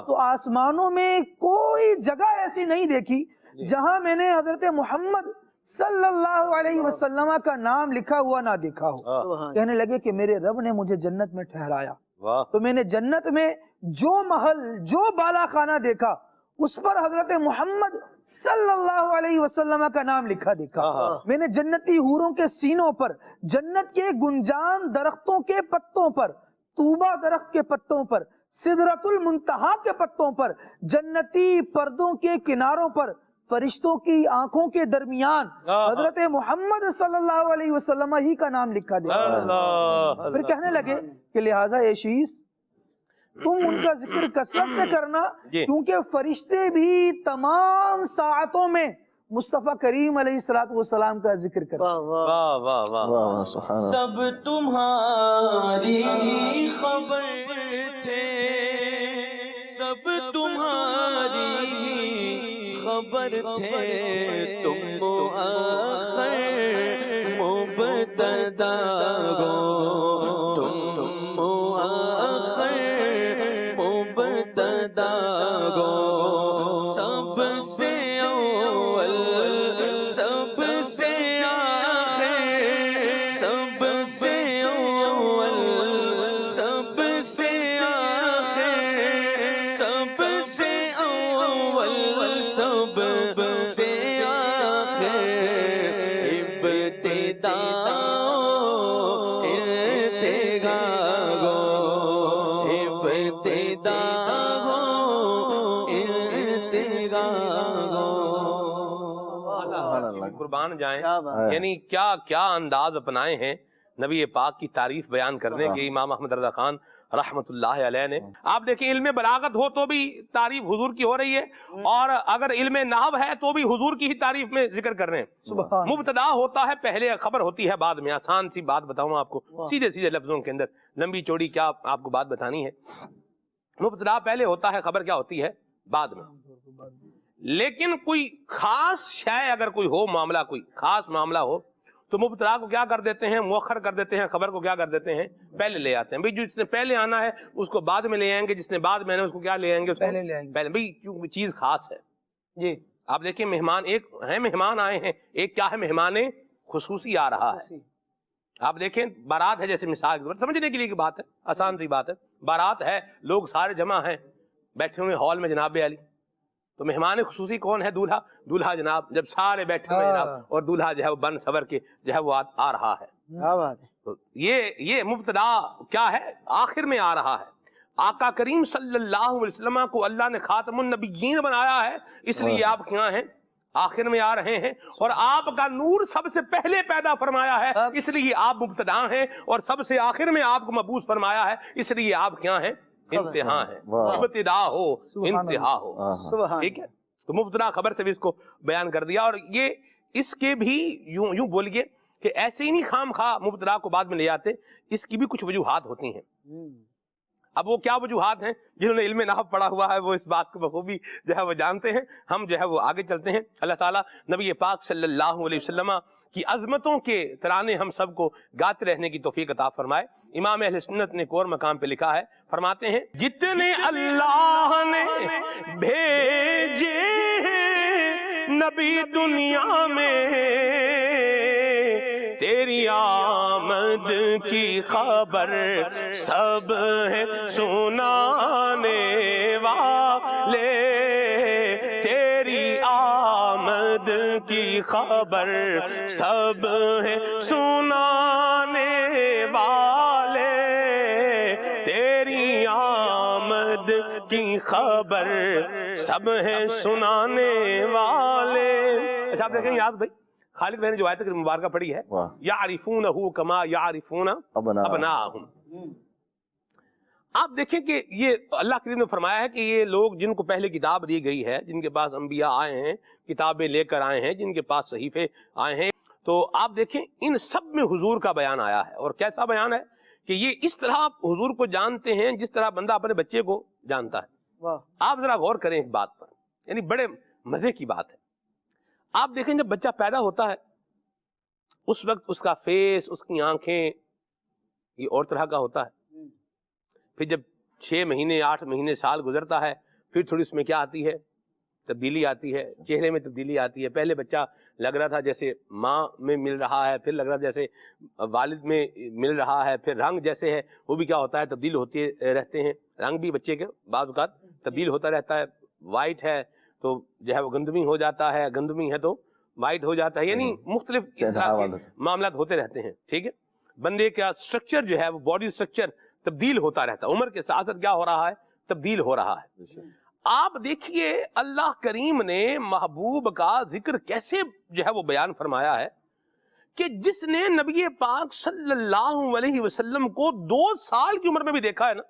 تو آسمانوں میں کوئی جگہ ایسی نہیں دیکھی جہاں میں نے حضرت محمد صلی اللہ علیہ وسلم کا نام لکھا ہوا نہ دیکھا ہو. کہنے لگے کہ میرے رب نے مجھے جنت میں ٹھہرایا تو میں نے جنت میں جو محل، جو بالا خانہ دیکھا اس پر حضرت محمد صلی اللہ علیہ وسلم کا نام لکھا دیکھا. میں نے جنتی حوروں کے سینوں پر، جنت کے گنجان درختوں کے پتوں پر، طوبہ درخت کے پتوں پر، سدرۃ المنتہا کے پتوں پر، جنتی پردوں کے کناروں پر، فرشتوں کی آنکھوں کے درمیان حضرت محمد صلی اللہ علیہ وسلم ہی کا نام لکھا دیکھا. پھر کہنے لگے کہ لہٰذا اے شیس تم ان کا ذکر کثرت سے کرنا، کیونکہ فرشتے بھی تمام ساعتوں میں مصطفیٰ کریم علیہ السلام کا ذکر کرتے. سب تمہاری خبر تھے، سب تمہاری خبر تھے، تم مؤخر مبتدا ہو، تم مؤخر مبتدا ہو، سب سے اول سب سے آخر ابتدا انتہا گو، ابتدا گو انتہا گو۔ قربان جائیں، کیا بات یعنی کیا کیا انداز اپنائے ہیں نبی پاک کی تعریف بیان کرنے کے امام احمد رضا خان رحمت اللہ علیہ نے۔ آپ دیکھیں علم بلاغت ہو تو بھی تعریف حضور کی ہو رہی ہے، اور اگر علم نحو ہے تو بھی حضور کی ہی تعریف میں ذکر کر رہے ہیں۔ سبحان مبتدا ہوتا ہے پہلے، خبر ہوتی ہے بعد میں۔ آسان سی بات بتاؤں آپ کو، سیدھے سیدھے لفظوں کے اندر، لمبی چوڑی کیا آپ کو بات بتانی ہے۔ مبتدا پہلے ہوتا ہے، خبر کیا ہوتی ہے بعد میں۔ لیکن کوئی خاص شے اگر کوئی ہو، معاملہ کوئی خاص معاملہ ہو، تو مبتدا کو کیا کر دیتے ہیں؟ مؤخر کر دیتے ہیں، خبر کو کیا کر دیتے ہیں؟ پہلے لے آتے ہیں۔ بھئی جس نے پہلے آنا ہے اس کو بعد میں لے آئیں گے، جس نے بعد میں آنا ہے اس کو کیا لے آئیں گے؟ اس کو پہلے لے آئیں گے۔ پہلے، بھئی چونکہ چیز خاص ہے۔ جی آپ دیکھیں مہمان ایک ہیں، مہمان آئے ہیں، ایک کیا ہے؟ مہمان خصوصی آ رہا ہے۔ آپ دیکھیں بارات ہے، جیسے مثال کے طور پر سمجھنے کے لیے کی بات ہے، آسان سی بات ہے، بارات ہے، لوگ سارے جمع ہیں، بیٹھے ہوئے ہال میں جناب علی، تو مہمان خصوصی کون ہے؟ دولہا۔ دولہا جناب جب سارے بیٹھے ہوئے جناب، اور دولہا جو ہے وہ بن سور کے جو ہے وہ آ رہا ہے، کیا بات ہے۔ تو یہ مبتدا کیا ہے؟ آخر میں آ رہا ہے۔ آقا کریم صلی اللہ علیہ وسلم کو اللہ نے خاتم النبیین بنایا ہے، اس لیے آپ کیا ہیں؟ آخر میں آ رہے ہیں، اور آپ کا نور سب سے پہلے پیدا فرمایا ہے، اس لیے آپ مبتدا ہیں، اور سب سے آخر میں آپ کو مبعوث فرمایا ہے، اس لیے آپ کیا ہیں؟ انتہا ہے۔ ابتدا ہو، انتہا ہو، سبحان ٹھیک ہے؟ تو مبتدا خبر سے بھی اس کو بیان کر دیا، اور یہ اس کے بھی یوں بولیے کہ ایسے ہی نہیں خام خواہ مبتدا کو بعد میں لے آتے، اس کی بھی کچھ وجوہات ہوتی ہیں۔ اب وہ کیا وجوہات ہیں؟ جنہوں نے علم نحو پڑھا ہوا ہے وہ اس بات کو بخوبی جو ہے وہ جانتے ہیں۔ ہم جو ہے وہ آگے چلتے ہیں۔ اللہ تعالیٰ نبی پاک صلی اللہ علیہ وسلم کی عظمتوں کے ترانے ہم سب کو گاتے رہنے کی توفیق عطا فرمائے۔ امام اہل سنت نے ایک اور مقام پہ لکھا ہے، فرماتے ہیں جتنے اللہ نے بھیجے نبی دنیا میں، تیری آمد کی خبر سب ہے سنانے والے، تیری آمد کی خبر سب ہے سنانے والے، تیری آمد کی خبر سب ہے سنانے والے۔ اچھا آپ دیکھیں یاد بھائی، خالد بھائی نے جو آیت مبارکہ پڑھی ہے، یعرفونہ کما یعرفون ابناءہم، آپ دیکھیں کہ یہ اللہ کریم نے فرمایا ہے کہ یہ لوگ جن کو پہلے کتاب دی گئی ہے، جن کے پاس انبیاء آئے ہیں، کتابیں لے کر آئے ہیں، جن کے پاس صحیفے آئے ہیں، تو آپ دیکھیں ان سب میں حضور کا بیان آیا ہے۔ اور کیسا بیان ہے کہ یہ اس طرح حضور کو جانتے ہیں جس طرح بندہ اپنے بچے کو جانتا ہے۔ آپ ذرا غور کریں ایک بات پر، یعنی بڑے مزے کی بات ہے۔ آپ دیکھیں جب بچہ پیدا ہوتا ہے اس وقت اس کا فیس، اس کی آنکھیں یہ اور طرح کا ہوتا ہے۔ پھر جب 6 مہینے 8 مہینے سال گزرتا ہے، پھر تھوڑی اس میں کیا آتی ہے؟ تبدیلی آتی ہے، چہرے میں تبدیلی آتی ہے۔ پہلے بچہ لگ رہا تھا جیسے ماں میں مل رہا ہے، پھر لگ رہا جیسے والد میں مل رہا ہے، پھر رنگ جیسے ہے وہ بھی کیا ہوتا ہے؟ تبدیل ہوتے رہتے ہیں۔ رنگ بھی بچے کے بعض اوقات تبدیل ہوتا رہتا ہے، وائٹ ہے تو جو ہے وہ گندمی ہو جاتا ہے، گندمی ہے تو وائٹ ہو جاتا ہے، یعنی مختلف اس طرح کے معاملات ہوتے رہتے ہیں، ٹھیک ہے؟ بندے کا سٹرکچر جو ہے وہ باڈی سٹرکچر تبدیل ہوتا رہتا ہے، عمر کے ساتھ ساتھ کیا ہو رہا ہے؟ تبدیل ہو رہا ہے۔ آپ دیکھیے اللہ کریم نے محبوب کا ذکر کیسے جو ہے وہ بیان فرمایا ہے کہ جس نے نبی پاک صلی اللہ علیہ وسلم کو 2 سال کی عمر میں بھی دیکھا ہے نا،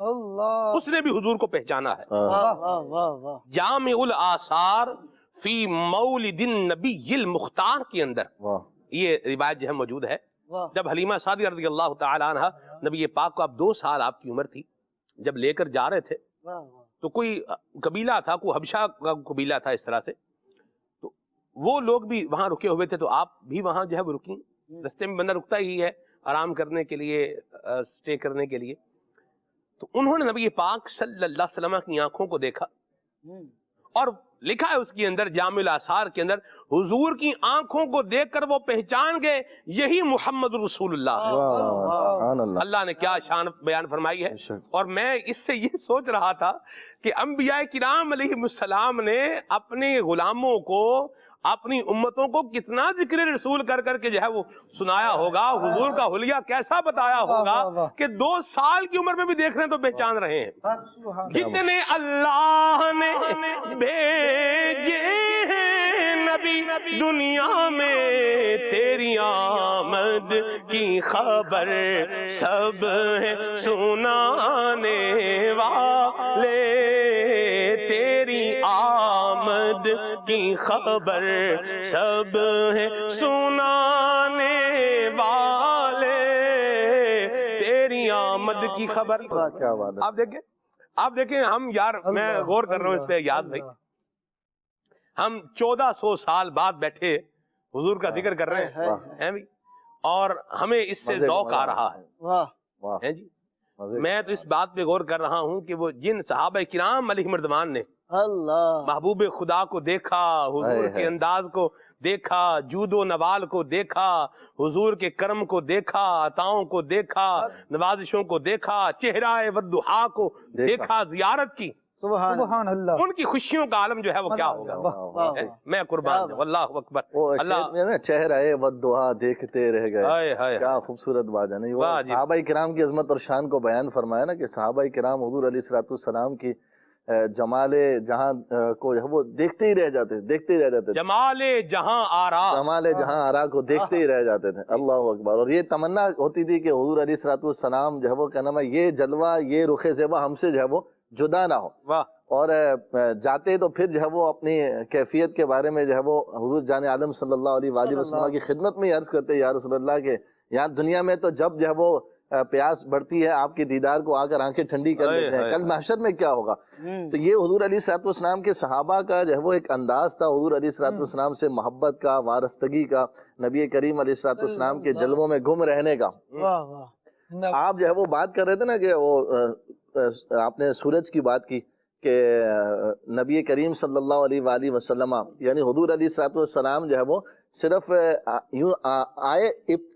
اللہ، اس نے بھی حضور کو پہچانا ہے۔ جامع الآثار فی مولد النبی المختار کے اندر یہ روایت جو ہے موجود ہے۔ جب حلیمہ سعدیہ رضی اللہ تعالی عنہ نبی پاک کو اب 2 سال آپ کی عمر تھی، جب لے کر جا رہے تھے تو کوئی قبیلہ تھا، کوئی حبشہ کا قبیلہ تھا اس طرح سے، تو وہ لوگ بھی وہاں رکے ہوئے تھے، تو آپ بھی وہاں جو ہے وہ رکیں۔ رستے میں بندہ رکتا ہی ہے آرام کرنے کے لیے، سٹے کرنے کے لیے، تو انہوں نے نبی پاک صلی اللہ علیہ وسلم کی آنکھوں کو دیکھا اور لکھا ہے اس کے اندر جامع الاثار کے اندر، حضور کی آنکھوں کو دیکھ کر وہ پہچان گئے یہی محمد رسول اللہ ہے۔ سبحان اللہ۔ اللہ نے کیا شان بیان فرمائی ہے۔ اور میں اس سے یہ سوچ رہا تھا کہ انبیاء کرام علیہ السلام نے اپنے غلاموں کو، اپنی امتوں کو کتنا ذکر رسول کر کر کے جو ہے وہ سنایا ہوگا، حضور کا حلیہ کیسا بتایا ہوگا کہ 2 سال کی عمر میں بھی دیکھ رہے ہیں تو پہچان رہے ہیں۔ جتنے اللہ نے بھیجے ہیں نبی دنیا میں، تیری آمد کی خبر سب ہے سنانے والے، تیری آمد کی خبر سب ہے سنانے والے، تیری آمد کی خبر۔ آپ دیکھیں ہم یار، میں غور کر رہا ہوں اس پہ یاد بھائی، ہم 1400 سال بعد بیٹھے حضور کا ذکر کر رہے ہیں بھی، اور ہمیں اس سے ذوق آ رہا ہے جی۔ میں تو اس بات پہ غور کر رہا ہوں کہ وہ جن صحابہ کرام علیہم رضوان نے محبوب خدا کو دیکھا، حضور کے انداز کو دیکھا، جود و نوال کو دیکھا، حضور کے کرم کو دیکھا، عطاؤں کو دیکھا، نوازشوں کو دیکھا، چہرہ والضحیٰ کو دیکھا، زیارت کی، سبحان اللہ، ان کی خوشیوں کا عالم جو ہے وہ کیا ہوگا۔ میں قربان ہوں، اللہ اکبر۔ اللہ چہرہ والضحیٰ دیکھتے رہ گئے، کیا خوبصورت بات ہے نا۔ وہ صحابہ کرام کی عظمت اور شان کو بیان فرمایا نا کہ صحابہ کرام حضور علیہ الصلوۃ والسلام کی جمال جہاں کو وہ دیکھتے ہی رہ جاتے تھے، جمال جہاں آرا کو دیکھتے ہی رہ جاتے تھے۔ اللہ اکبر۔ اور یہ تمنا ہوتی تھی کہ حضور علیہ الصلوۃ والسلام جو ہے وہ کیا نام ہے، یہ جلوہ، یہ رخ زیبا ہم سے جو ہے وہ جدا نہ ہو۔ اور جاتے تو پھر جو ہے وہ اپنی کیفیت کے بارے میں جو ہے وہ حضور جان عالم صلی اللہ علیہ وآلہ وسلم کی خدمت میں عرض کرتے، یا رسول اللہ کے یہاں دنیا میں تو جب جو ہے وہ پیاس بڑھتی ہے آپ کے دیدار کو آ کر آنکھیں ٹھنڈی کر لیتے ہیں، کل محشر میں کیا ہوگا۔ تو یہ حضور علیہ الصلوۃ والسلام کے صحابہ کا جو ہے وہ ایک انداز تھا حضور علیہ الصلوۃ والسلام سے محبت کا، وارفتگی کا، نبی کریم علیہ الصلوۃ والسلام کے جلووں میں گم رہنے کا۔ آپ جو ہے وہ بات کر رہے تھے نا کہ وہ آپ نے سورج کی بات کی کہ نبی کریم صلی اللہ علیہ وآلہ وسلم یعنی حضور علیہ الصلوۃ والسلام جو ہے وہ صرف یوں آئے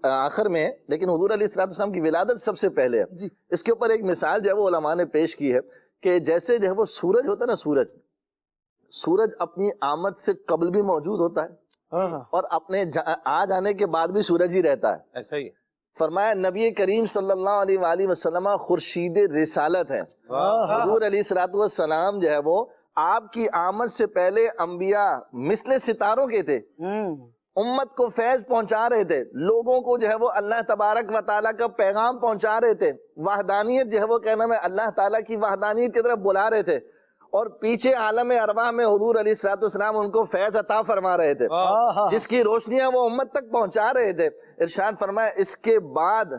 آخر میں، لیکن حضور علیہ الصلوۃ والسلام کی ولادت سب سے پہلے ہے۔ اس کے اوپر ایک مثال جو ہے وہ علماء نے پیش کی ہے کہ جیسے جو ہے وہ سورج ہوتا ہے نا، سورج اپنی آمد سے قبل بھی موجود ہوتا ہے اور اپنے آ جانے کے بعد بھی سورج ہی رہتا ہے۔ ایسا ہی فرمایا نبی کریم صلی اللہ علیہ وآلہ وسلم خورشید رسالت ہے۔ حضور علیہ الصلوۃ والسلام جو ہے وہ آپ کی آمد سے پہلے انبیاء مثل ستاروں کے تھے، امت کو فیض پہنچا رہے تھے، لوگوں کو جو ہے وہ اللہ تبارک و تعالیٰ کا پیغام پہنچا رہے تھے، وحدانیت جو ہے وہ کہنا میں اللہ تعالیٰ کی وحدانیت کی طرف بلا رہے تھے، اور پیچھے عالم ارواح میں حضور علیہ الصلوۃ والسلام ان کو فیض عطا فرما رہے تھے، جس کی روشنیاں وہ امت تک پہنچا رہے تھے۔ ارشاد فرمایا اس کے بعد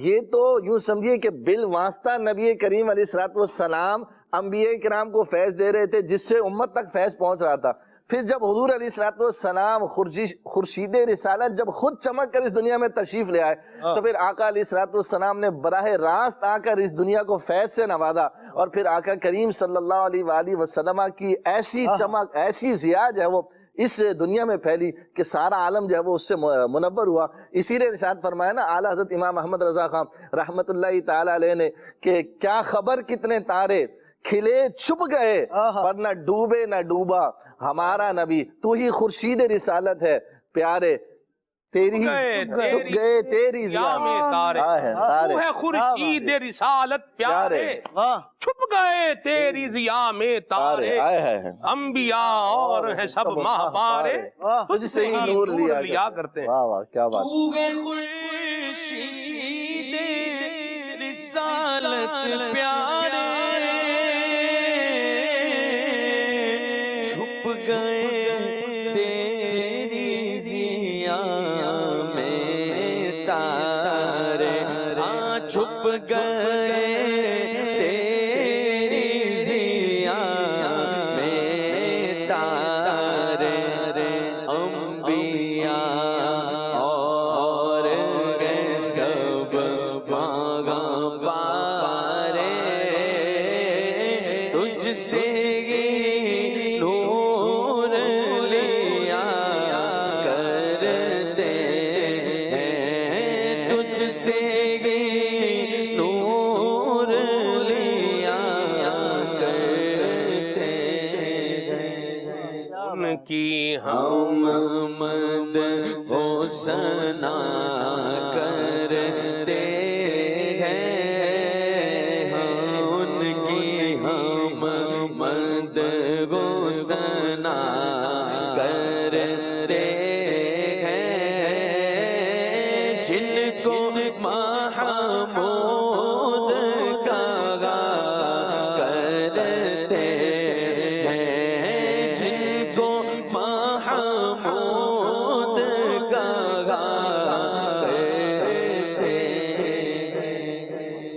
یہ تو یوں سمجھیے کہ بالواسطہ نبی کریم علیہ الصلوۃ والسلام انبیاء کرام کو فیض دے رہے تھے، جس سے امت تک فیض پہنچ رہا تھا۔ پھر جب حضور علیہ الصلوۃ والسلام خورشید رسالت جب خود چمک کر اس دنیا میں تشریف لے آئے تو پھر آقا علیہ الصلوۃ والسلام نے براہ راست آ کر اس دنیا کو فیض سے نوازا، اور پھر آقا کریم صلی اللہ علیہ وآلہ وسلم کی ایسی چمک، ایسی ضیاء جو ہے وہ اس دنیا میں پھیلی کہ سارا عالم جو ہے وہ اس سے منور ہوا۔ اسی لیے ارشاد فرمایا نا اعلیٰ حضرت امام احمد رضا خان رحمت اللہ تعالی علیہ نے کہ کیا خبر کتنے تارے کھلے چھپ گئے پر نہ ڈوبے نہ ڈوبا ہمارا نبی، تو ہی خورشید رسالت ہے پیارے، تیری چھپ گئے تیری ضیاء میں تارے، تو ہے خورشید رسالت پیارے، چھپ گئے تیری ضیاء میں تارے، انبیاء اور ہیں سب ماہوارے، تجھ سے ہی نور لیا کرتے ہیں۔ واہ واہ کیا بات۔ تو ہے خورشید رسالت پیارے، چھپ گئے تیری ضیاء میں تارے، ہاں چھپ گئے تیری ضیاء میں تارے، انبیاء اور سب ماں پارے، تجھ سے نور ان کی ہم مد حسنا کرتے ہیں، ان کی ہم مد حسنا کرتے ہیں، جن کو محمود کہا کرتے ہیں، جن کو محمود کہا کرتے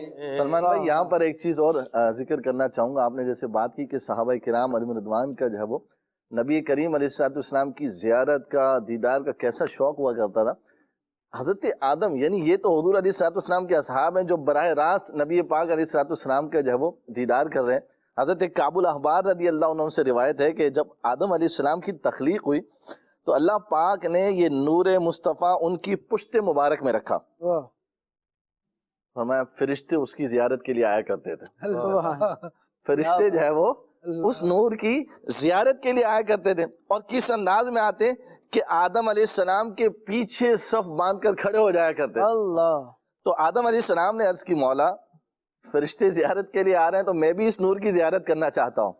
ہیں۔ سلمان بھائی یہاں پر ایک چیز اور ذکر کرنا چاہوں گا. آپ نے جیسے بات کی کہ صحابہ کرام علیہم رضوان کا جو ہے وہ نبی کریم علیہ السلام کی زیارت کا، دیدار کا کیسا شوق ہوا کرتا تھا. حضرت آدم یعنی یہ تو حضور علیہ السلام کے اصحاب ہیں جو براہ راست نبی پاک علیہ السلام کا جو ہے وہ دیدار کر رہے ہیں. حضرت کعب الاحبار رضی اللہ عنہ سے روایت ہے کہ جب آدم علیہ السلام کی تخلیق ہوئی تو اللہ پاک نے یہ نور مصطفیٰ ان کی پشت مبارک میں رکھا. فرمایا فرشتے اس کی زیارت کے لیے آیا کرتے تھے. فرشتے جو ہے وہ اس نور کی زیارت کے لیے آیا کرتے تھے، اور کس انداز میں آتے کہ آدم علیہ السلام کے پیچھے صف باندھ کر کھڑے ہو جایا کرتے. اللہ. تو آدم علیہ السلام نے عرض کی مولا فرشتے زیارت کے لیے آ رہے ہیں تو میں بھی اس نور کی زیارت کرنا چاہتا ہوں.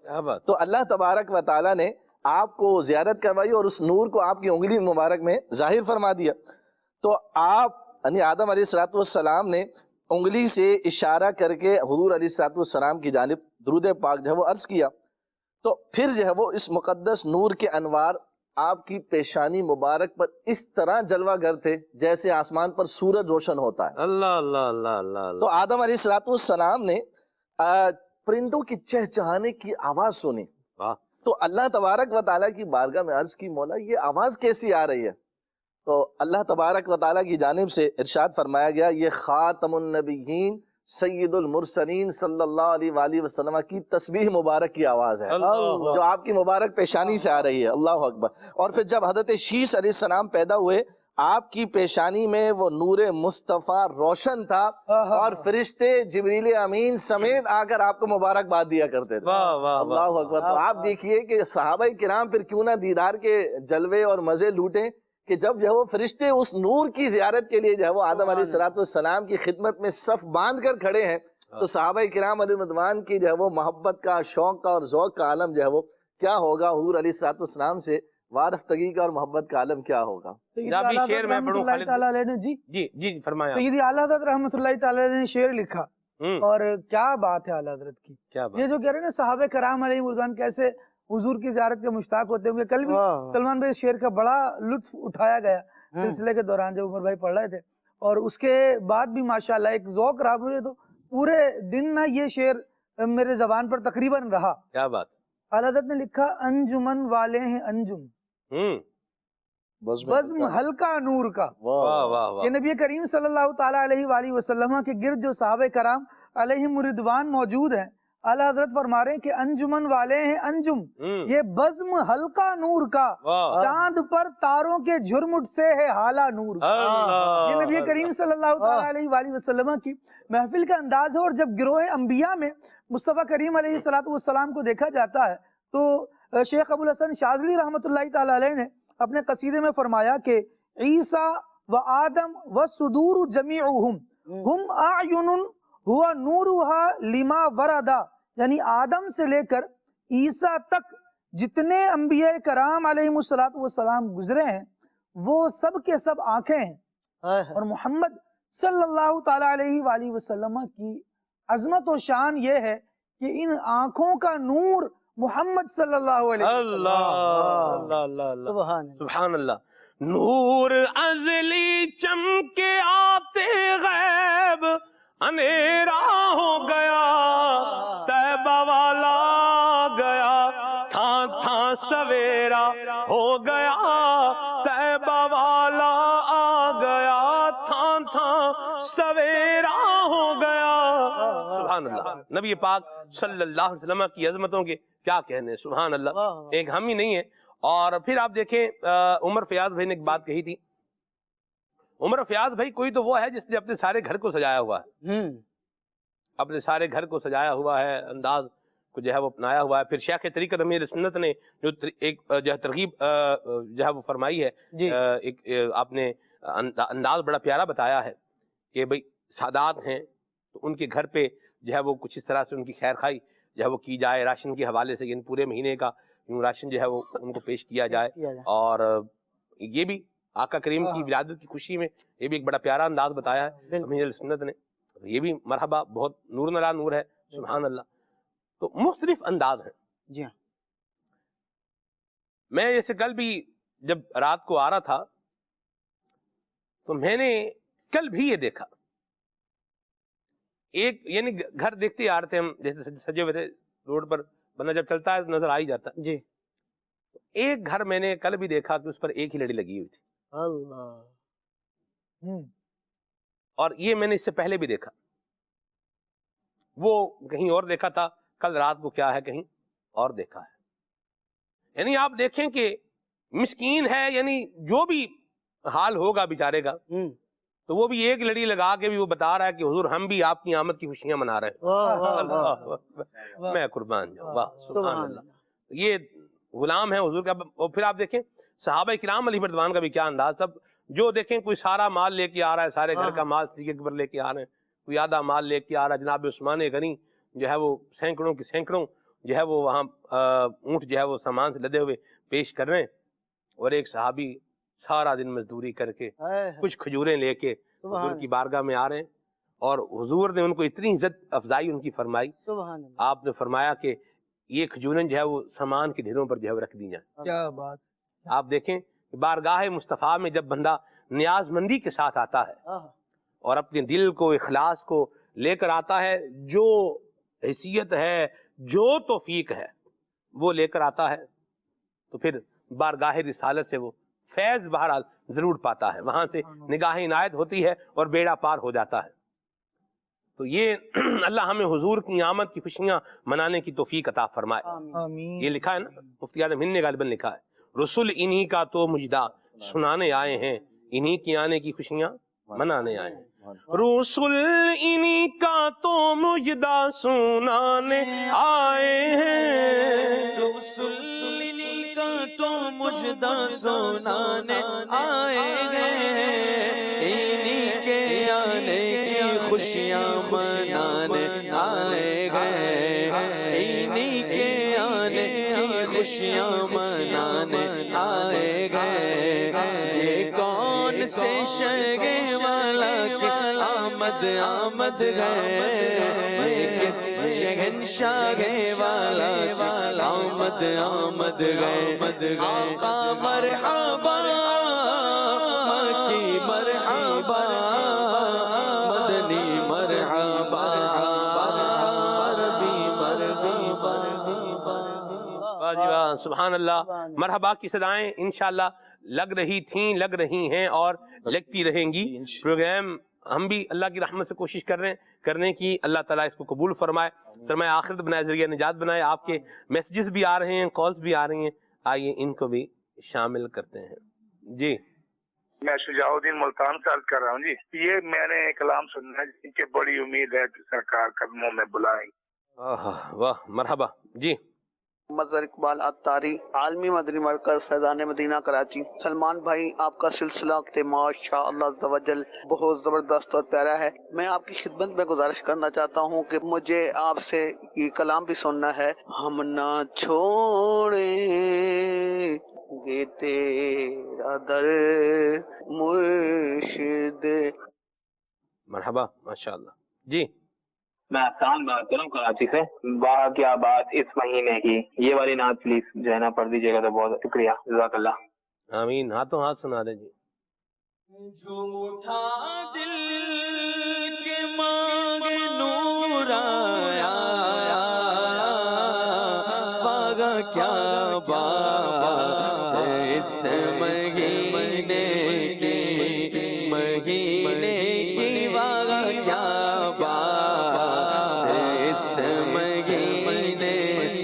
تو اللہ تبارک و تعالیٰ نے آپ کو زیارت کروائی اور اس نور کو آپ کی انگلی مبارک میں ظاہر فرما دیا. تو آپ یعنی آدم علیہ السلام نے انگلی سے اشارہ کر کے حضور علیہ السلام کی جانب درود پاک جو ہے وہ عرض کیا. تو پھر جو ہے وہ اس مقدس نور کے انوار آپ کی پیشانی مبارک پر اس طرح جلوہ گر تھے جیسے آسمان پر سورج روشن ہوتا ہے. اللہ اللہ اللہ اللہ تو آدم علیہ السلام نے پرندوں کی چہچہانے کی آواز سنی. تو اللہ تبارک و تعالیٰ کی بارگاہ میں عرض کی مولا یہ آواز کیسی آ رہی ہے؟ تو اللہ تبارک و تعالیٰ کی جانب سے ارشاد فرمایا گیا یہ خاتم النبیین سید المرسلین صلی اللہ علیہ وآلہ وسلم کی تسبیح مبارک کی آواز ہے جو آپ کی مبارک پیشانی سے آ رہی ہے. اللہ اکبر. اور پھر جب حضرت شیش علیہ السلام پیدا ہوئے آپ کی پیشانی میں وہ نور مصطفیٰ روشن تھا اور فرشتے جبریل امین سمیت آ کر آپ کو مبارکباد دیا کرتے تھے. اللہ اکبر. تو آپ دیکھیے کہ صحابہ کرام پھر کیوں نہ دیدار کے جلوے اور مزے لوٹیں کہ جب جو ہے وہ فرشتے اس نور کی زیارت کے لیے جو ہے وہ آدم علیہ السلام کی خدمت میں صف باندھ کر کھڑے ہیں. تو صحابہ کرام علیہ رضوان کی جو ہے وہ محبت کا، شوق کا اور ذوق کا عالم جو ہے وہ کیا ہوگا، حضور علیہ السلام سے وارفتگی کا اور محبت کا عالم کیا ہوگا. شعر میں پڑھوں خالد جی جی جی فرمایا. سیدی اعلیٰ حضرت رحمۃ اللہ تعالی علیہ نے شعر لکھا اور کیا بات ہے اعلیٰ حضرت کی. یہ جو کہہ رہے ہیں نا صحابہ کرام علیہ رضوان کیسے حضور کی زیارت کے مشتاق ہوتے ہوں گے. کل بھی سلمان بھائی شعر کا بڑا لطف اٹھایا گیا سلسلے کے دوران جب عمر بھائی پڑھ رہے تھے، اور اس کے بعد بھی ماشاءاللہ ایک ذوق رہا مجھے. تو پورے دن نہ یہ شعر میرے زبان پر تقریباً رہا. کیا بات. اعلیٰ حضرت نے لکھا انجمن والے ہیں انجم بزم ہلکا نور کا. یہ نبی کریم صلی اللہ تعالیٰ علیہ وآلہ وسلم کے گرد جو صحابہ کرام علیہم رضوان موجود ہیں، اعلیٰ حضرت فرما رہے ہیں کہ انجمن والے ہیں انجم، یہ بزم ہلکا نور کا، چاند پر تاروں کے جھرمٹ سے ہے حالا نور. یہ نبی کریم صلی اللہ تعالیٰ علیہ وآلہ وسلم کی محفل کا انداز ہے. اور جب گروہ انبیاء میں مصطفیٰ کریم علیہ السلام کو دیکھا جاتا ہے تو شیخ ابو الحسن شاذلی رحمۃ اللہ تعالیٰ علیہ نے اپنے قصیدے میں فرمایا کہ عیسیٰ و آدم و صدور جمیعہم ہم اعین ہوا نورها لما وردا. یعنی آدم سے لے کر عیسیٰ تک جتنے انبیاء کرام علیہم السلام گزرے ہیں وہ سب کے سب آنکھیں ہیں، اور محمد صلی اللہ تعالیٰ علیہ وآلہ وسلم کی عظمت و شان یہ ہے کہ ان آنکھوں کا نور محمد صلی اللہ علیہ وسلم. سبحان اللہ. نور ازلی چمکے آتے غیب اندھیرا ہو گیا، طیبہ والا گیا تھا سویرا ہو گیا، طیبہ والا آ گیا تھا سویرا ہو گیا. سبحان اللہ. نبی پاک صلی اللہ علیہ وسلم کی عظمتوں کے کیا کہنے. سبحان اللہ. ایک ہم ہی نہیں ہے. اور پھر آپ دیکھیں عمر فیاض بھائی نے ایک بات کہی تھی. عمر فیاض بھائی کوئی تو وہ ہے جس نے اپنے سارے گھر کو سجایا ہوا ہے، اپنے سارے گھر کو سجایا ہوا ہے، انداز کو جو ہے وہ اپنایا ہوا ہے. پھر شیخ طریقت امیر سنت نے جو ایک جو ہے ترغیب جو ہے وہ فرمائی ہے, ایک آپ نے انداز بڑا پیارا بتایا ہے کہ بھئی سادات ہیں تو ان کے گھر پہ جو ہے وہ کچھ اس طرح سے ان کی خیر خواہی جو ہے وہ کی جائے, راشن کے حوالے سے, یعنی پورے مہینے کا راشن جو ہے وہ ان کو پیش کیا جائے. اور یہ بھی آقا کریم کی ولادت کی خوشی میں یہ بھی ایک بڑا پیارا انداز بتایا ہے امیر سنت نے. یہ بھی مرحبا, بہت نور علی نور ہے, سبحان اللہ. تو مختلف انداز ہیں. جی ہاں, میں جیسے کل بھی جب رات کو آ رہا تھا تو میں نے کل بھی یہ دیکھا, ایک یعنی گھر دیکھتے آ رہے تھے ہم, جیسے سجے ہوئے تھے روڈ پر, بندہ جب چلتا ہے تو نظر آ ہی جاتا ہے. جی, ایک گھر میں نے کل بھی دیکھا کہ اس پر ایک ہی لڑی لگی ہوئی تھی, اور یہ میں نے اس سے پہلے بھی دیکھا. وہ کہیں اور دیکھا تھا, کل رات کو کیا ہے کہیں اور دیکھا ہے. یعنی آپ دیکھیں کہ مسکین ہے, یعنی جو بھی حال ہوگا بیچارے کا, تو وہ بھی ایک لڑی لگا کے بھی وہ بتا رہا ہے کہ حضور ہم بھی آپ کی آمد کی خوشیاں منا رہے ہیں. میں قربان جاؤں, واہ سبحان اللہ. یہ غلام ہے حضور کا. اور پھر آپ دیکھیں صحابہ کرام علیہ رضوان کا بھی کیا انداز. سب جو دیکھیں کوئی سارا مال لے کے آ رہا ہے, سارے گھر کا مال کسی کے اوپر لے کے آ رہے ہیں, کوئی آدھا مال لے کے آ رہا ہے. جناب عثمان غنی جو ہے وہ سینکڑوں کی سینکڑوں جو ہے وہ وہاں اونٹ جو ہے وہ سامان سے لدے ہوئے پیش کر رہے ہیں, اور ایک صحابی سارا دن مزدوری کر کے کچھ کھجوریں لے کے حضور کی بارگاہ میں آ رہے ہیں. اور حضور نے ان کو اتنی عزت افزائی ان کی فرمائی, آپ نے فرمایا کہ یہ کھجوریں جو ہے وہ سامان کے ڈھیروں پر جو ہے وہ رکھ دی جائیں. کیا بات. آپ دیکھیں بارگاہ مصطفیٰ میں جب بندہ نیاز مندی کے ساتھ آتا ہے اور اپنے دل کو اخلاص کو لے کر آتا ہے, جو حیثیت ہے جو توفیق ہے وہ لے کر آتا ہے, تو پھر بارگاہ رسالت سے وہ فیض بہرحال ضرور پاتا ہے, وہاں سے نگاہ عنایت ہوتی ہے اور بیڑا پار ہو جاتا ہے. تو یہ اللہ ہمیں حضور کی آمد کی خوشیاں منانے کی توفیق عطا فرمائے. آمین. یہ لکھا ہے نا, مفتی اعظم ہند نے غالباً لکھا ہے, رسول انہی کا تو مجدہ سنانے آئے ہیں, انہی کی آنے کی خوشیاں منانے آئے ہیں. رسول انہی کا تو مجدہ سنانے آئے ہیں, رسول انہی کا تو مجدہ سنانے آئے ہیں, انہی کے آنے کی خوشیاں منانے آئے ہیں, انہی کے آنے کی خوشیاں منانے آئے ہیں. یہ کون سے شگے والا آمد آمد گئے, یہ کس شہنشاہ والا آمد آمد گئے. آقا مرحبا کی مرحبا, مدنی مرحبا, عربی مربی واہ جی واہ, سبحان اللہ. مرحبا کی صدائیں انشاءاللہ لگ رہی تھیں, لگ رہی ہیں اور لگتی رہیں گی. پروگرام ہم بھی اللہ کی رحمت سے کوشش کر رہے ہیں کرنے کی, اللہ تعالیٰ اس کو قبول فرمائے, سرمایہ آخرت بنائے, ذریعہ نجات بنائے. آپ کے میسیجز بھی آ رہے ہیں, کالز بھی آ رہی ہیں, آئیے ان کو بھی شامل کرتے ہیں. جی میں شجاع الدین ملتان سے عرض کر رہا ہوں. جی یہ میں نے کلام سننا ہے جن کی بڑی امید ہے کہ سرکار قدموں میں بلائیں. واہ مرحبا. جی مظہر اقبال عطاری, عالمی مدنی مرکز فیضان مدینہ کراچی. سلمان بھائی آپ کا سلسلہ ماشاء اللہ عز و جل بہت زبردست اور پیارا ہے. میں آپ کی خدمت میں گزارش کرنا چاہتا ہوں کہ مجھے آپ سے یہ کلام بھی سننا ہے. ہم نہ چھوڑیں گے تیرا در مرشد. مرحبا ماشاء اللہ. جی میں احسان بات کر رہا ہوں کراچی سے. واہ کیا بات اس مہینے کی, یہ والی نعت پلیز جو ہے نا پڑھ دیجیے گا تو بہت شکریہ, جزاک اللہ. آمین. ہاتھوں ہاتھ سنا دیں. جی جھوٹا دل کے مانگے نور آیا, باغا کیا بات اس مہینے کی, مہینے کی باغا کیا بات اس مہینے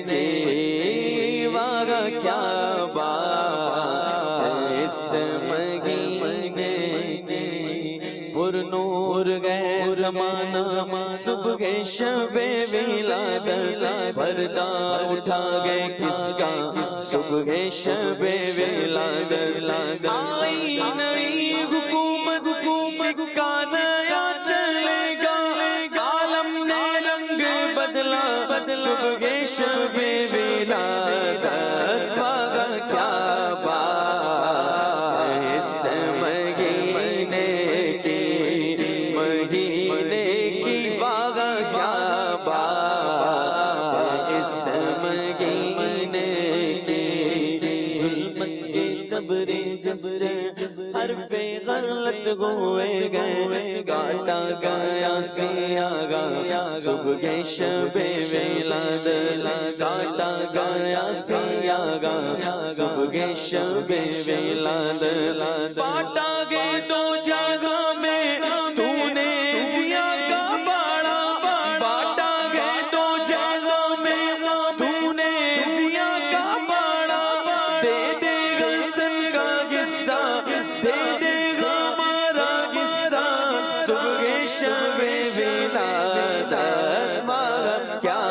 کی, باغا کیا بات اس مہینے کی. پر نور گئے زمانہ صبح شب ولادت پردہ اٹھا گئے کس کا صبح شب ولادت آئی نئی حکومت سکہ نیا چلے گا عالم نے رنگ بدلا صبح شب ولادت بھاگا کیا بات اس مہینے کی بھاگا کیا بات اس مہینے کی ظلمت کے صبر جب حرف غلط ہوئے گئے کاٹا گیا سیاگا صبح شب ولادت کاٹا گیا سیاگا صبح شب ولادت بانٹا گئے دو جگہ میں تو نے ضیا کا باڑا بانٹا گئے دو جگہ میں تو نے ضیا کا باڑا دے دے گا سن کا حصہ دے دے گا ہمارا حصہ صبح شب ولادت مگر کیا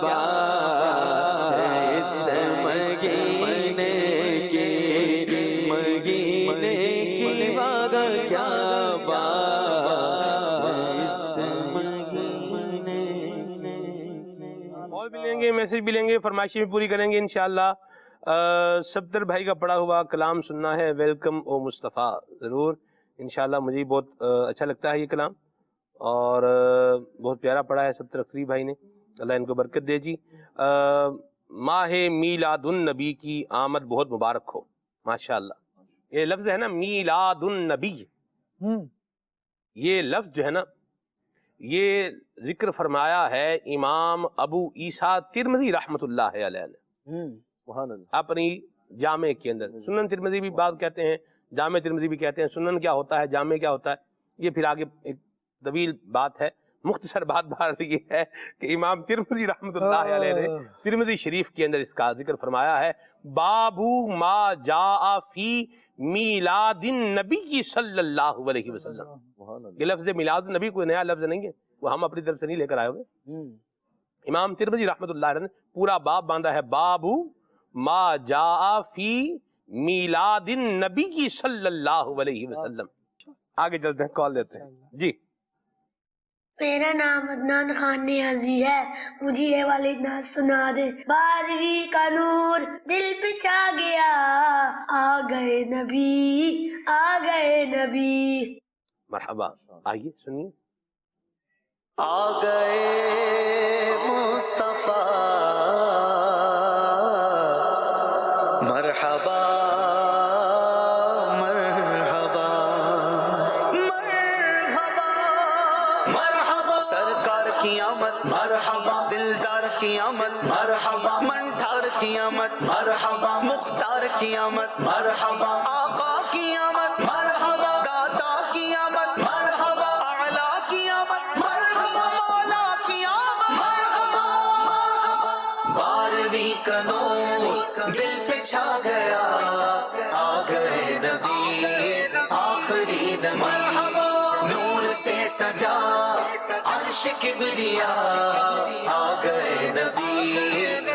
بات ہے اس مہینے کی مگر کیا بات ہے اس مہینے اور بھی لیں گے، میسج بھی لیں گے، فرمائشیں بھی پوری کریں گے انشاءاللہ۔ صفدر بھائی کا پڑھا ہوا کلام سننا ہے، ویلکم او مصطفیٰ، ضرور انشاءاللہ، مجھے بہت اچھا لگتا ہے یہ کلام، اور بہت پیارا پڑھا ہے صفدر اختری بھائی نے، اللہ ان کو برکت دے جی۔ ماہ میلاد النبی کی آمد بہت مبارک ہو، ماشاءاللہ۔ یہ لفظ ہے نا میلاد النبی، یہ لفظ جو ہے نا یہ ذکر فرمایا ہے امام ابو عیسیٰ ترمذی رحمۃ اللہ علیہ نے اپنی جامع کے اندر۔ سنن ترمذی بھی بعض کہتے ہیں، جامع ترمذی بھی کہتے ہیں۔ سنن کیا ہوتا ہے، جامع کیا ہوتا ہے، یہ پھر آگے ایک طویل بات ہے۔ مختصر بات بہرحال یہ ہے کہ امام ترمذی رحمۃ اللہ علیہ نے ترمذی شریف کے اندر اس کا ذکر فرمایا ہے، بابو ما جاء فی میلاد النبی صلی اللہ علیہ وسلم۔ یہ لفظ میلاد النبی کوئی نیا لفظ نہیں ہے، وہ ہم اپنی طرف سے نہیں لے کر آئے ہوئے۔ امام ترمذی رحمۃ اللہ علیہ نے پورا باب باندھا ہے، بابو ما جاء فی میلاد النبی صلی اللہ علیہ وسلم۔ آگے چلتے ہیں، کال دیتے ہیں جی۔ میرا نام عدنان خان نیازی ہے، مجھے یہ والی نعت سنا دے۔ 12ویں کا نور دل پہ چھا گیا، آ گئے نبی، آ گئے نبی۔ مرحبا، آئیے سنیے۔ آ گئے مصطفیٰ، مرحبا مرحبا مرحبا مرحبا، سرکار کی آمد مرحبا، دلدار کی آمد مرحبا، منٹھار کی آمد مرحبا، مختار کی آمد مرحبا، آقا کی آمد مرحبا، داتا کی آمد مرحبا، اعلیٰ کی آمد مرحبا، مولا کی آمد مرحبا۔ 12ویں کا نور دل پہ چھا گیا، آ گئے نبی آخری نبی، نور سے سجا عرش کبریا، آ گئے نبی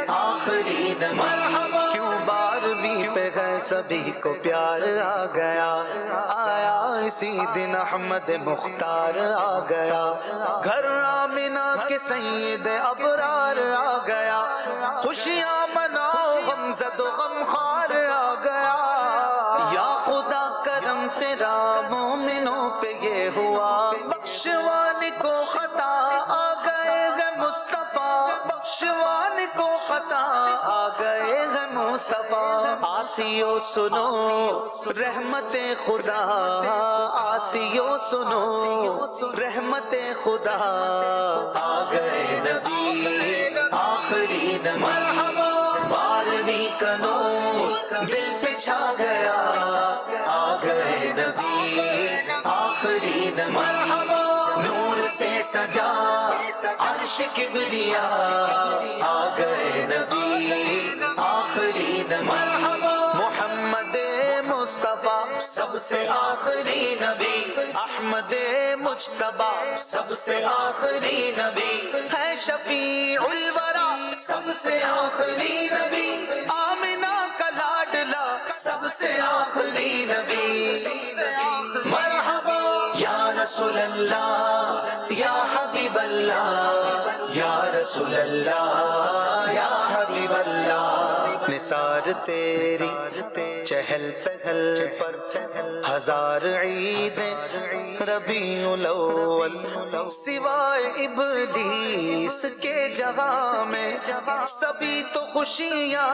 آخری نبی۔ کیوں 12ویں پہ گئے سبھی کو پیار آ گیا، آیا اسی دن احمد مختار آ گیا، گھر آمنہ کے سید ابرار آ گیا، خوشیاں مناؤ غمزد و غمخوار آ گیا، یا خدا کرم تیرا مومنوں پہ یہ ہوا، بخشوان کو خطا آ گئے گے مصطفیٰ، بخشوان کو خطا آ گئے گے مصطفیٰ۔ آسیو سنو رحمت خدا، آسیو سنو رحمت خدا، آ گئے نبی آخری نبی۔ 12ویں کا نور دل پہ چھا گیا، آ گئے نبی آخری نبی، نور سے سجا عرش کبریا، آ گئے نبی آخری نبی۔ محمد مصطفیٰ سب سے آخری نبی، احمد مجتبیٰ سب سے آخری نبی، ہے شفیع الورا سب سے آخری نبی، آمنہ کا لاڈلا سب سے آخری نبی، مرحبا یا رسول اللہ یا حبیب اللہ، یا رسول اللہ یا حبیب اللہ، نثار تیری چہل پہل پر ہزار عیدیں ربیع الاول، سوائے ابلیس کے جہاں میں سبھی تو خوشیاں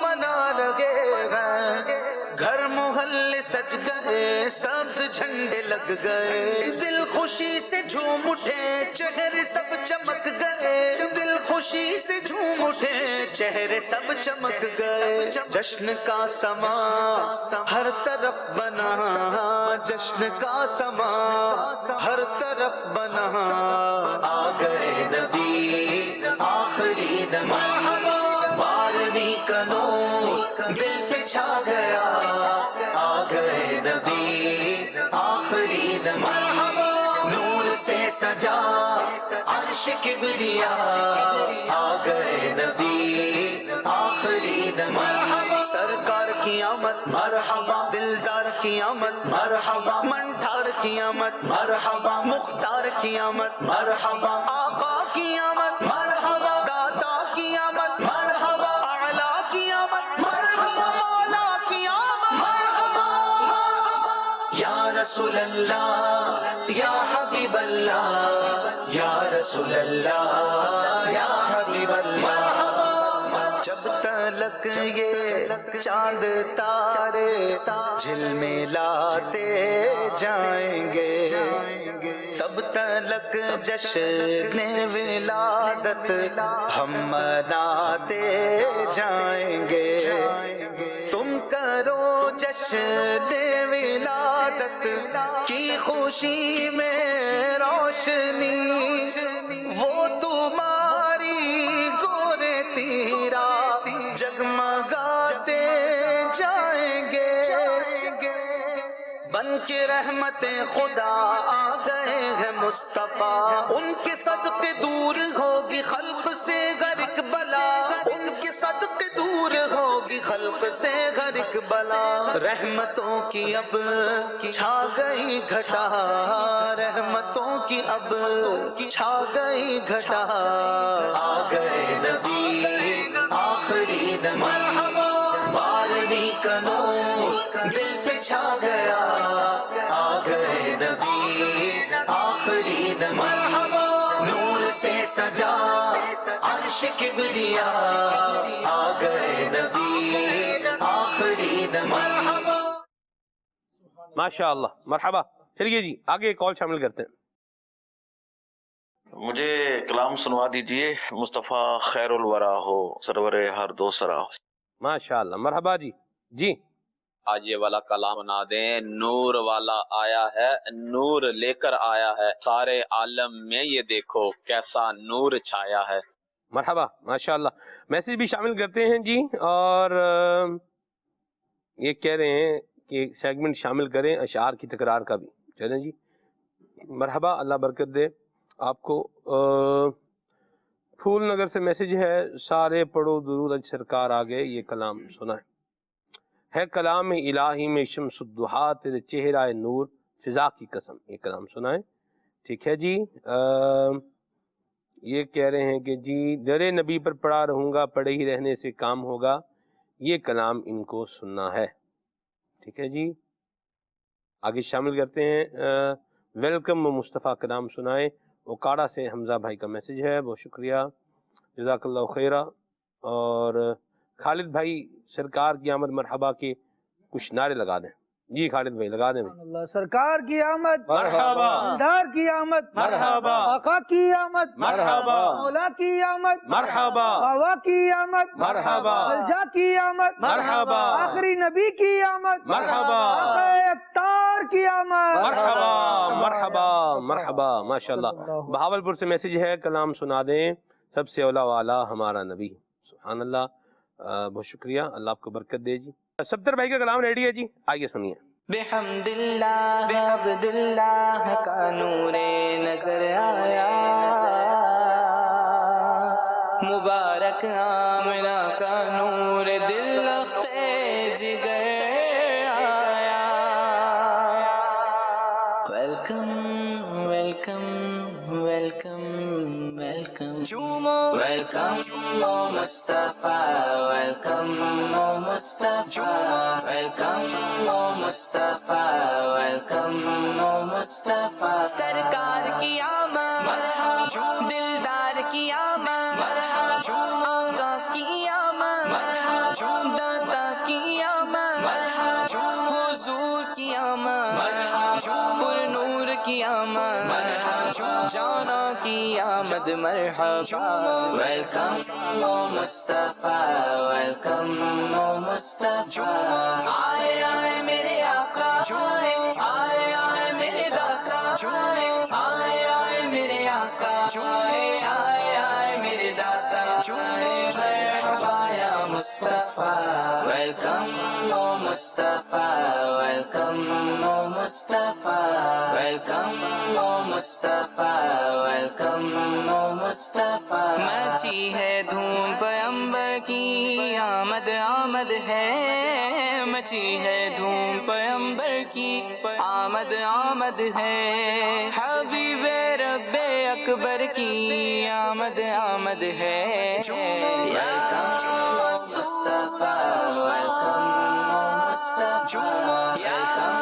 منا رہے ہیں، گھر محلے سج گئے سبز جھنڈے لگ گئے، دل خوشی سے جھوم اٹھے چہرے سب چمک گئے، دل خوشی سے جھوم اٹھے چہرے سب چمک گئے، جشن کا سما ہر طرف بنا، جشن کا سما ہر طرف بنا، آ گئے نبی آخری نبی، بارہویں کا نور دل پہ چھا گیا، آ گئے نبی آخری نبی، نور سے سجا عرش کبریا، آ گئے نبی آخری نبی، سرکار کی آمد مرحبا، دلدار کی آمد مرحبا، منٹھار کی آمد مرحبا، مختار کی آمد مرحبا، آقا کی آمد مرحبا، داتا کی آمد مرحبا، اعلیٰ کی آمد مرحبا، مولا کی آمد مرحبا، یا رسول اللہ یا حبیب اللہ، یا رسول اللہ یا حبیب اللہ، جب تلک یہ چاند تارے جھلملاتے جائیں گے، تب تلک جشن ولادت ہم مناتے جائیں گے، تم کرو جشن ولادت کی خوشی میں روشنی، وہ تمہاری گورے تیرا جگمگاتے جائیں گے، بن کے رحمت خدا آ گئے ہیں مصطفیٰ، ان کے صدقے دور ہوگی خلق سے غرق بلا، ان کے صدقے دور ہوگی خلق سے غرق بلا، رحمتوں کی اب چھا گئی گھٹا، رحمتوں کی اب چھا گئی گھٹا، آ گئے نبی آخری نبی، بارہویں کا نور دل پہ چھا گیا، آ گئے نبی آخری نبی، نور سے سجا عرش کبریا، آ گئے نبی آخری نبی، ماشاء اللہ مرحبا۔ چلیے جی آگے کال شامل کرتے ہیں۔ مجھے کلام سنوا دیجئے، مصطفیٰ خیر الورا ہو، سرور ہر دو سرا ہو۔ ماشاء اللہ مرحبا جی۔ جی آج یہ والا کلام سنا دیں، نور والا آیا ہے، نور لے کر آیا ہے، سارے عالم میں یہ دیکھو کیسا نور چھایا ہے۔ مرحبا ماشاء اللہ۔ میسج بھی شامل کرتے ہیں جی، اور یہ کہہ رہے ہیں کہ سیگمنٹ شامل کریں اشعار کی تکرار کا بھی۔ چلیں جی مرحبا، اللہ برکت دے آپ کو۔ پھول نگر سے میسج ہے، سارے پڑھو درود اج سرکار آگے، یہ کلام سنا ہے کلام الہی میں شمس الضحیٰ تیرے چہرہ نور فضا کی قسم، یہ کلام سنا ہے۔ ٹھیک ہے جی، یہ کہہ رہے ہیں کہ جی در نبی پر پڑا رہوں گا، پڑے ہی رہنے سے کام ہوگا، یہ کلام ان کو سننا ہے۔ ٹھیک ہے جی، آگے شامل کرتے ہیں ویلکم مصطفیٰ کلام سنائے۔ اوکاڑا سے حمزہ بھائی کا میسج ہے، بہت شکریہ، جزاک اللہ خیرہ۔ اور خالد بھائی سرکار کی آمد مرحبا کے کچھ نعرے لگا دیں۔ جی خالد بھائی لگا دیں۔ اللہ سرکار کی آمد مرحبا، دار کی آمد مرحبا، آقا کی آمد مرحبا، مولا کی آمد مرحبا، آوا کی آمد مرحبا، الجا کی آمد مرحبا، آخری نبی کی آمد مرحبا، آقا اختار کی آمد مرحبا مرحبا مرحبا ماشاءاللہ۔ بہاولپور سے میسج ہے، کلام سنا دیں، سب سے اولا والا ہمارا نبی۔ سبحان اللہ۔ بہت شکریہ، اللہ آپ کو برکت دے جی. صفدر بھائی کا کلام ریڈی ہے جی، آئیے سنیے. بحمد اللہ عبد اللہ کا نور نظر آیا، مبارک آمنہ کا نور دل اختے جگر آیا. Welcome welcome welcome welcome welcome او مصطفیٰ، ویلکم او مصطفیٰ، ویلکم او مصطفیٰ، ویلکم او مصطفیٰ. سرکار کی آمد مرحبا، دلدار کی آمد مرحبا، آقا کی آمد مرحبا، داتا کی آمد مرحبا، حضور کی آمد مرحبا، پر نور کی آمد مرحبا، جانا کی آمد مرحبا. ویلکم او مصطفیٰ، ویلکم او مصطفیٰ. آئے آئے میرے آقا، آئے آئے میرے داتا، آئے آئے میرے آقا، آئے آئے میرے داتا. مرحبا یا مصطفیٰ، ویلکم او مصطفیٰ، ویلکم او مصطفیٰ، ویلکم او مصطفیٰ، ویلکم او مصطفیٰ. مچی ہے دھوم پیمبر کی، آمد آمد ہے، مچی ہے دھوم پیمبر کی، آمد آمد ہے. حبیب رب اکبر کی آمد آمد ہے. ویلکم او مصطفیٰ، ویلکم او مصطفیٰ، ویلکم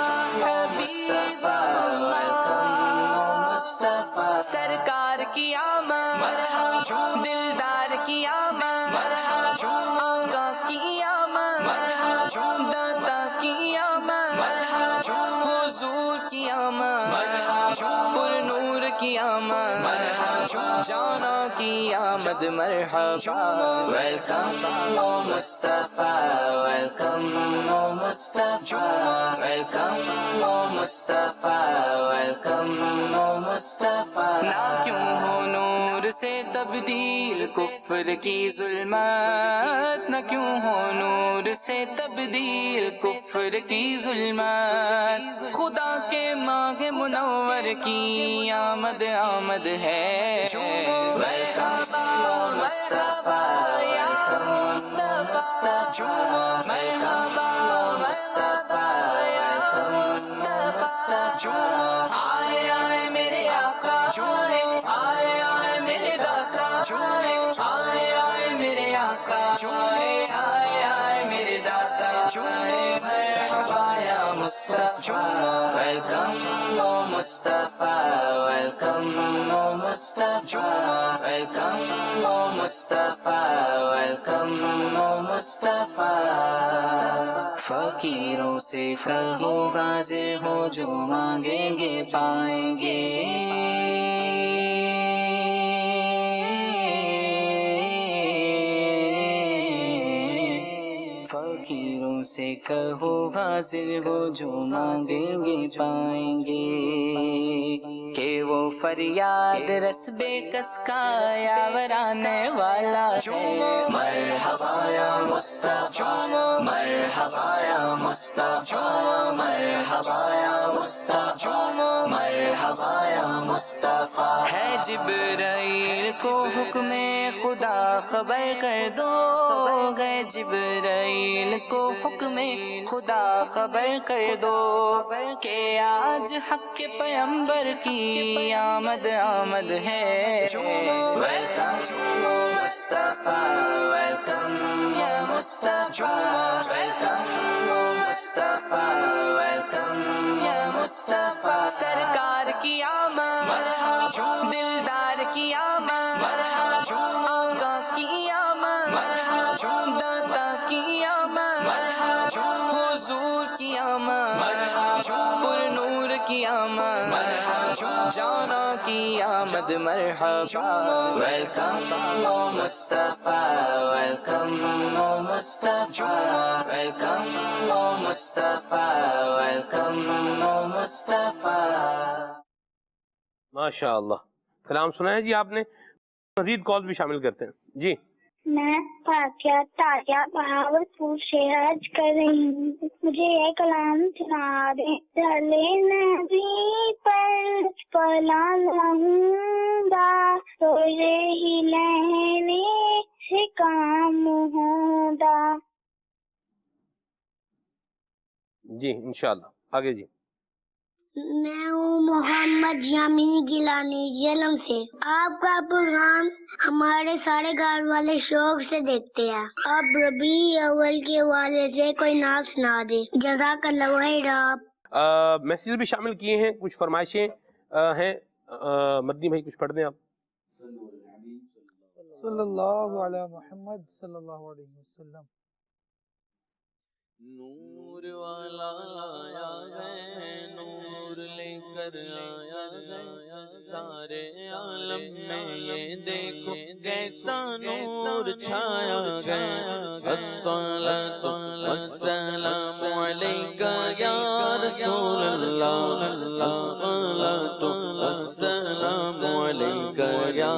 او مصطفیٰ، ویلکم او مصطفیٰ. سرکار کی آمد مرحبا، دلدار کی آمد مرحبا، آقا کی آمد مرحبا، داتا کی آمد مرحبا، حضور کی آمد مرحبا، پر نور کی آمد مرحبا، جانا کی آمد مرحبا. ویلکم او مصطفیٰ، ویلکم او مصطفیٰ، ویلکم او مصطفیٰ، ویلکم او مصطفیٰ. نہ کیوں ہو نور سے تبدیل کفر کی ظلمات، نہ کیوں ہو نور سے تبدیل کفر کی ظلمات. خدا کے مانگ منور کی آمد آمد ہے. ویلکم او مصطفیٰ، ویلکم او مصطفیٰ، ویلکم او مصطفیٰ، ویلکم او مصطفیٰ. آئے آئے میرے آقا، آئے آئے میرے داتا، آئے آئے میرے آقا، آئے آئے میرے داتا. مرحبا یا مصطفیٰ، ویلکم او مصطفیٰ، ویلکم او مصطفیٰ، ویلکم او مصطفیٰ، ویلکم او مصطفیٰ. فقیروں سے کہو حاضر ہو، جو مانگیں گے پائیں گے. فقیروں سے کہو حاضر ہو، جو مانگیں گے پائیں گے. کہ وہ فریاد رس بے کس کا یاور آنے والا ہے. مرحبا یا مصطفیٰ، مرحبا یا مصطفیٰ، مرحبا یا مصطفیٰ، مرحبا یا مصطفیٰ. ہے جبرائیل کو حکم خدا خبر کر دو، گئے جبرائیل کو حکم خدا خبر کر دو، کہ آج حق کے پیمبر کی آمد آمد ہے. ویلکم او مصطفیٰ، ویلکم یا مصطفیٰ، ویلکم او مصطفیٰ، ویلکم یا مصطفیٰ. سرکار کی آمد مرحبا، دلدار کی آمد مرحبا، آقا کی آمد مرحبا، داتا کی آمد مرحبا، حضور کی آمد مرحبا، پر نور کی آمد مرحبا، جانا کی آمد مرحبا. ویلکم او مصطفیٰ، ویلکم او مصطفیٰ، ویلکم او مصطفیٰ، ویلکم او مصطفیٰ. ماشاء اللہ. کلام سنا ہے جی آپ نے، مزید کال بھی شامل کرتے ہیں جی. میں فاطیہ تاجہ بہاولپور سے عرض کر رہی ہوں، مجھے یہ کلام سنا دیں۔ چلے نبی پر پلا لوں گا، روزے ہی لینے سے کام ہوگا۔ جی انشاءاللہ آگے جی۔ میں ہوں محمد یامین گیلانی جیلم سے۔ آپ کا پروگرام ہمارے سارے گھر والے شوق سے دیکھتے ہیں۔ اب ربیع اول کے حوالے سے کوئی نعت سنا دے۔ جزاک اللہ خیر۔ میسیج بھی شامل کیے ہیں، کچھ فرمائشیں ہیں، مدنی بھائی کچھ پڑھ دیں آپ۔ صلی اللہ علیہ محمد صلی اللہ علیہ وسلم۔ نور والا آیا ہے، نور لے کر آیا ہے، سارے عالم میں یہ دیکھو کیسا نور چھایا گیا۔ الصلاۃ والسلام علیک یا رسول اللہ، الصلاۃ والسلام علیک یا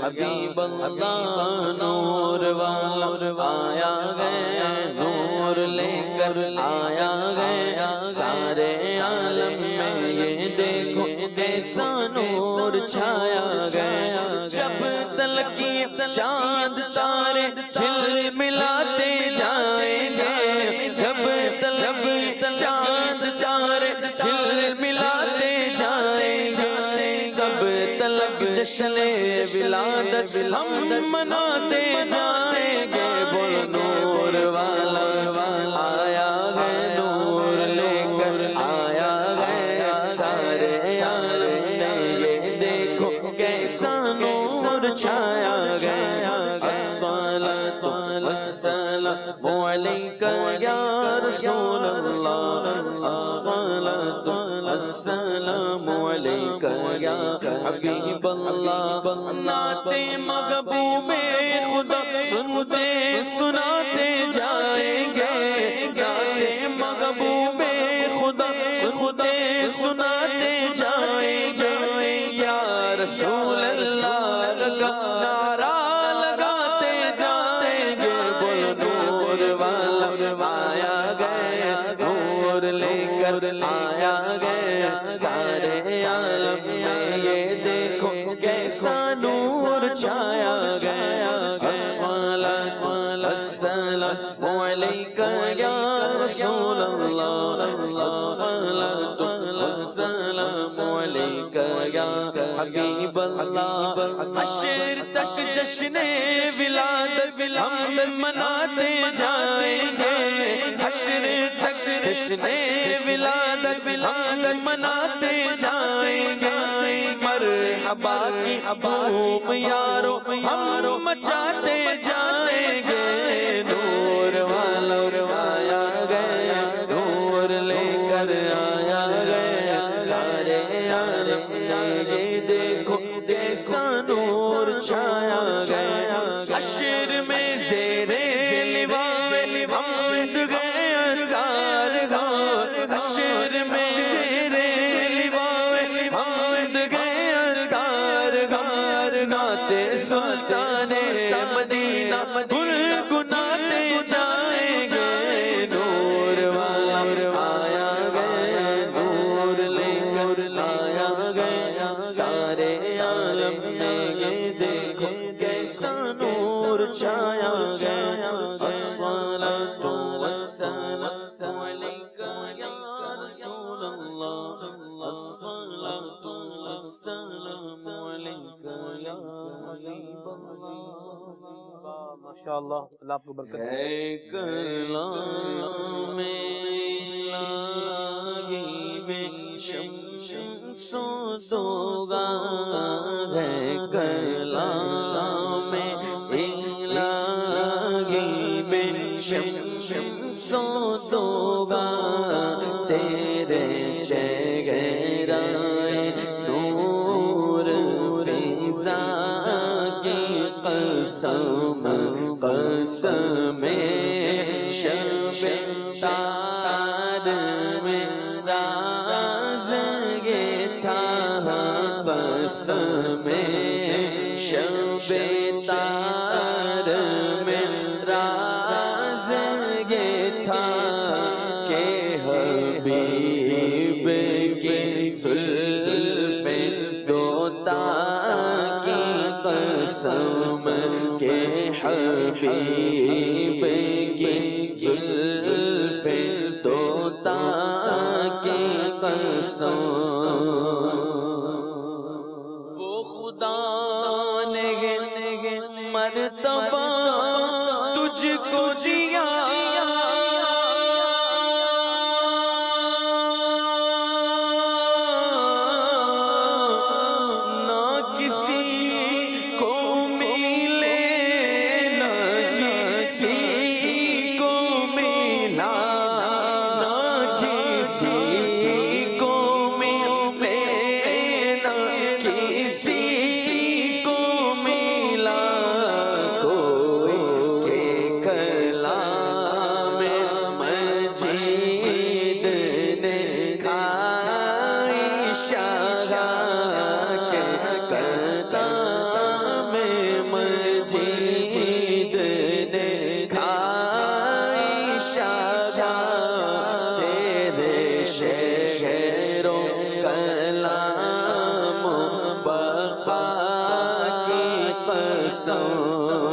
حبیب اللہ۔ نور والا آیا ہے، نور لے کر آیا گیا، سارے عالم میں یہ دیکھو کیسا نور چھایا گیا۔ جب تلک یہ چاند تارے جھل ملاتے جائیں گے، جب تلک چاند تارے جھل ملاتے جائیں گے، جب تلک جشن ولادت ہم مناتے جائیں گے۔ بول نور والا آیا ہے، نور لے کر آیا گیا، سارے عالم میں یہ دیکھو کیسا نور چھایا گیا۔ الصلاۃ والسلام علیک یا رسول اللہ، الصلاۃ والسلام علیک یا حبیب اللہ۔ نعت محبوب خدا سنتے سناتے جائیں گے، نعت محبوب خدا سنتے سناتے جائیں گے، یا رسول اللہ کا نعرہ لگاتے جائیں گے۔ بول نور والا آیا گیا، نور لے کر آیا گیا، سارے عالم میں یہ دیکھو کیسا نور چھایا گیا۔ الصلاۃ والسلام علیک یا رسول اللہ، الصلاۃ والسلام علیک یا حبیب اللہ۔ حشر تک جشن ولادت ہم مناتے جائیں گے، حشر تک جشن ولادت ہم مناتے جائیں گے۔ مرحبا کی بوم یارو ہم مچاتے جائیں گے۔ نور والا آیا گیا، نور لے کر آیا گیا، سارے عالم میں یہ دیکھو کیسا نور چھایا گیا۔ حشر میں زیر لواء حمد گئے ادگار گار، حشر میں زیر لواء حمد گئے ادگار گار، گاتے سلطان مدینہ گنگناتے جائیں گے۔ نور والا آیا گیا، نور لے کر آیا گیا، سارے عالم میں یہ دیکھو کیسا نور چھایا گیا۔ الصلاۃ والسلام علیک یا رسول اللہ، الصلاۃ والسلام علیک یا حبیب اللہ۔ ماشاءاللہ، اللہ آپ کو برکت دے۔ ہے کلام الہی میں شمس و سوگان، ہے کلام الہی میں شمس و سوگان، تیرے چہرے نور فضا کی قسم، قسم شب تار میں راز یہ تھا، قسم شب تار زلف دوتا کی قسم کے حبیب کی زلف دوتا کی قسم وہ خدا نے مرتبہ تجھ کو دیا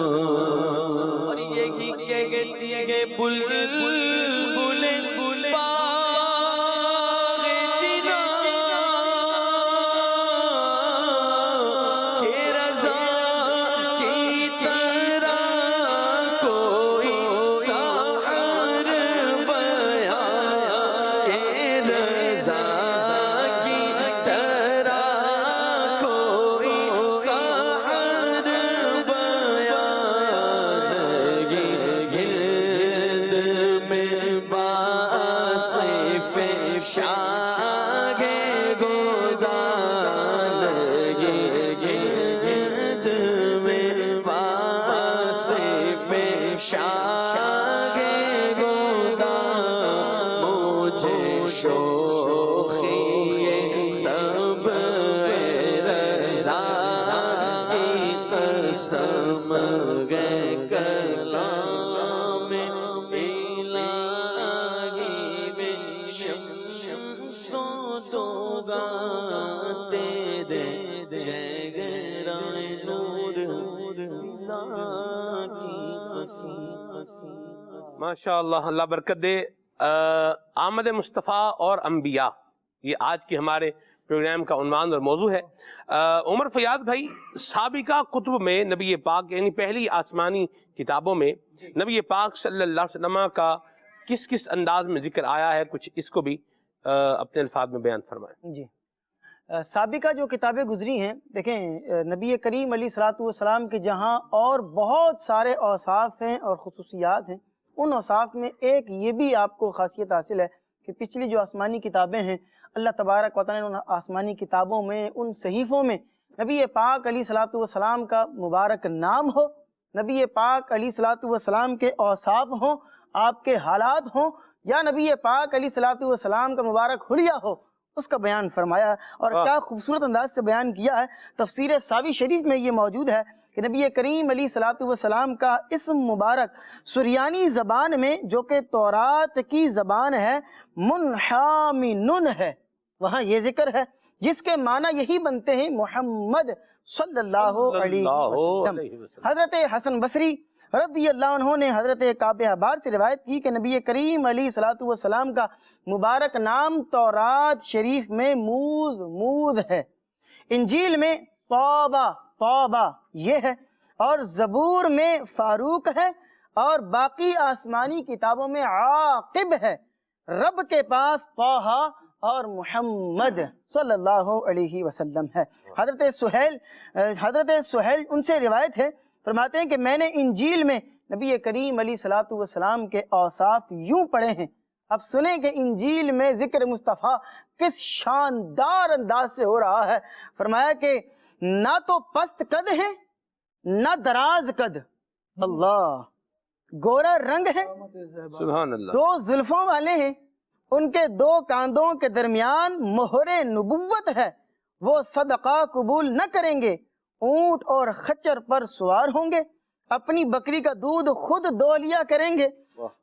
اور یہی کہتی ہے بلبل باغ جنا کہ رضا کی طرح کوئی سحر بیان کہ رضا کی طرح کوئی سحر شاہ گودان گرد میں واصف شاہ گودان مجھے شوخی تب رضا کی قسم گئے کلام الہی میں شمسو دوگا تیرے چہرہ نور فضا کی قسم. ماشاءاللہ، اللہ برکت دے. آمد مصطفیٰ اور انبیاء، یہ آج کی ہمارے پروگرام کا عنوان اور موضوع ہے. عمر فیاض بھائی، سابقہ کتب میں نبی پاک یعنی پہلی آسمانی کتابوں میں نبی پاک صلی اللہ علیہ وسلم کا کس کس انداز میں ذکر آیا ہے، کچھ اس کو بھی اپنے الفاظ میں بیان فرمائیں. جی، سابقہ جو کتابیں گزری ہیں، دیکھیں نبی کریم علیہ الصلوۃ والسلام کے جہاں اور بہت سارے اوصاف ہیں اور خصوصیات ہیں، ان اوصاف میں ایک یہ بھی آپ کو خاصیت حاصل ہے کہ پچھلی جو آسمانی کتابیں ہیں، اللہ تبارک و تعالیٰ نے ان آسمانی کتابوں میں، ان صحیفوں میں نبی پاک علیہ الصلوۃ والسلام کا مبارک نام ہو، نبی پاک علیہ الصلوۃ والسلام کے اوصاف ہوں، آپ کے حالات ہوں، یا نبی پاک علیہ الصلوۃ والسلام کا مبارک حلیہ ہو، اس کا بیان فرمایا. اور کیا خوبصورت انداز سے بیان کیا ہے. تفسیر ساوی شریف میں یہ موجود ہے کہ نبی کریم علیہ الصلوۃ والسلام کا اسم مبارک سریانی زبان میں، جو کہ تورات کی زبان ہے، منحامن ہے، وہاں یہ ذکر ہے، جس کے معنی یہی بنتے ہیں محمد صلی اللہ علیہ وسلم. حضرت حسن بصری رضی اللہ عنہ نے حضرت کعب احبار سے روایت کی کہ نبی کریم علیہ الصلوۃ والسلام کا مبارک نام تورات شریف میں موذ ہے، انجیل میں طابہ یہ ہے، اور زبور میں فاروق ہے، اور باقی آسمانی کتابوں میں عاقب ہے. رب کے پاس طہ اور محمد صلی اللہ علیہ وسلم ہے. حضرت سہیل ان سے روایت ہے، فرماتے ہیں کہ میں نے انجیل میں نبی کریم علیہ الصلوۃ والسلام کے اوصاف یوں پڑھے ہیں. اب سنیں کہ انجیل میں ذکر مصطفیٰ کس شاندار انداز سے ہو رہا ہے. فرمایا کہ نہ تو پست قد ہے نہ دراز قد، اللہ گورا رنگ ہے، سبحان اللہ، دو زلفوں والے ہیں، ان کے دو کاندوں کے درمیان مہر نبوت ہے، وہ صدقہ قبول نہ کریں گے، اونٹ اور خچر پر سوار ہوں گے، اپنی بکری کا دودھ خود دو لیا کریں گے،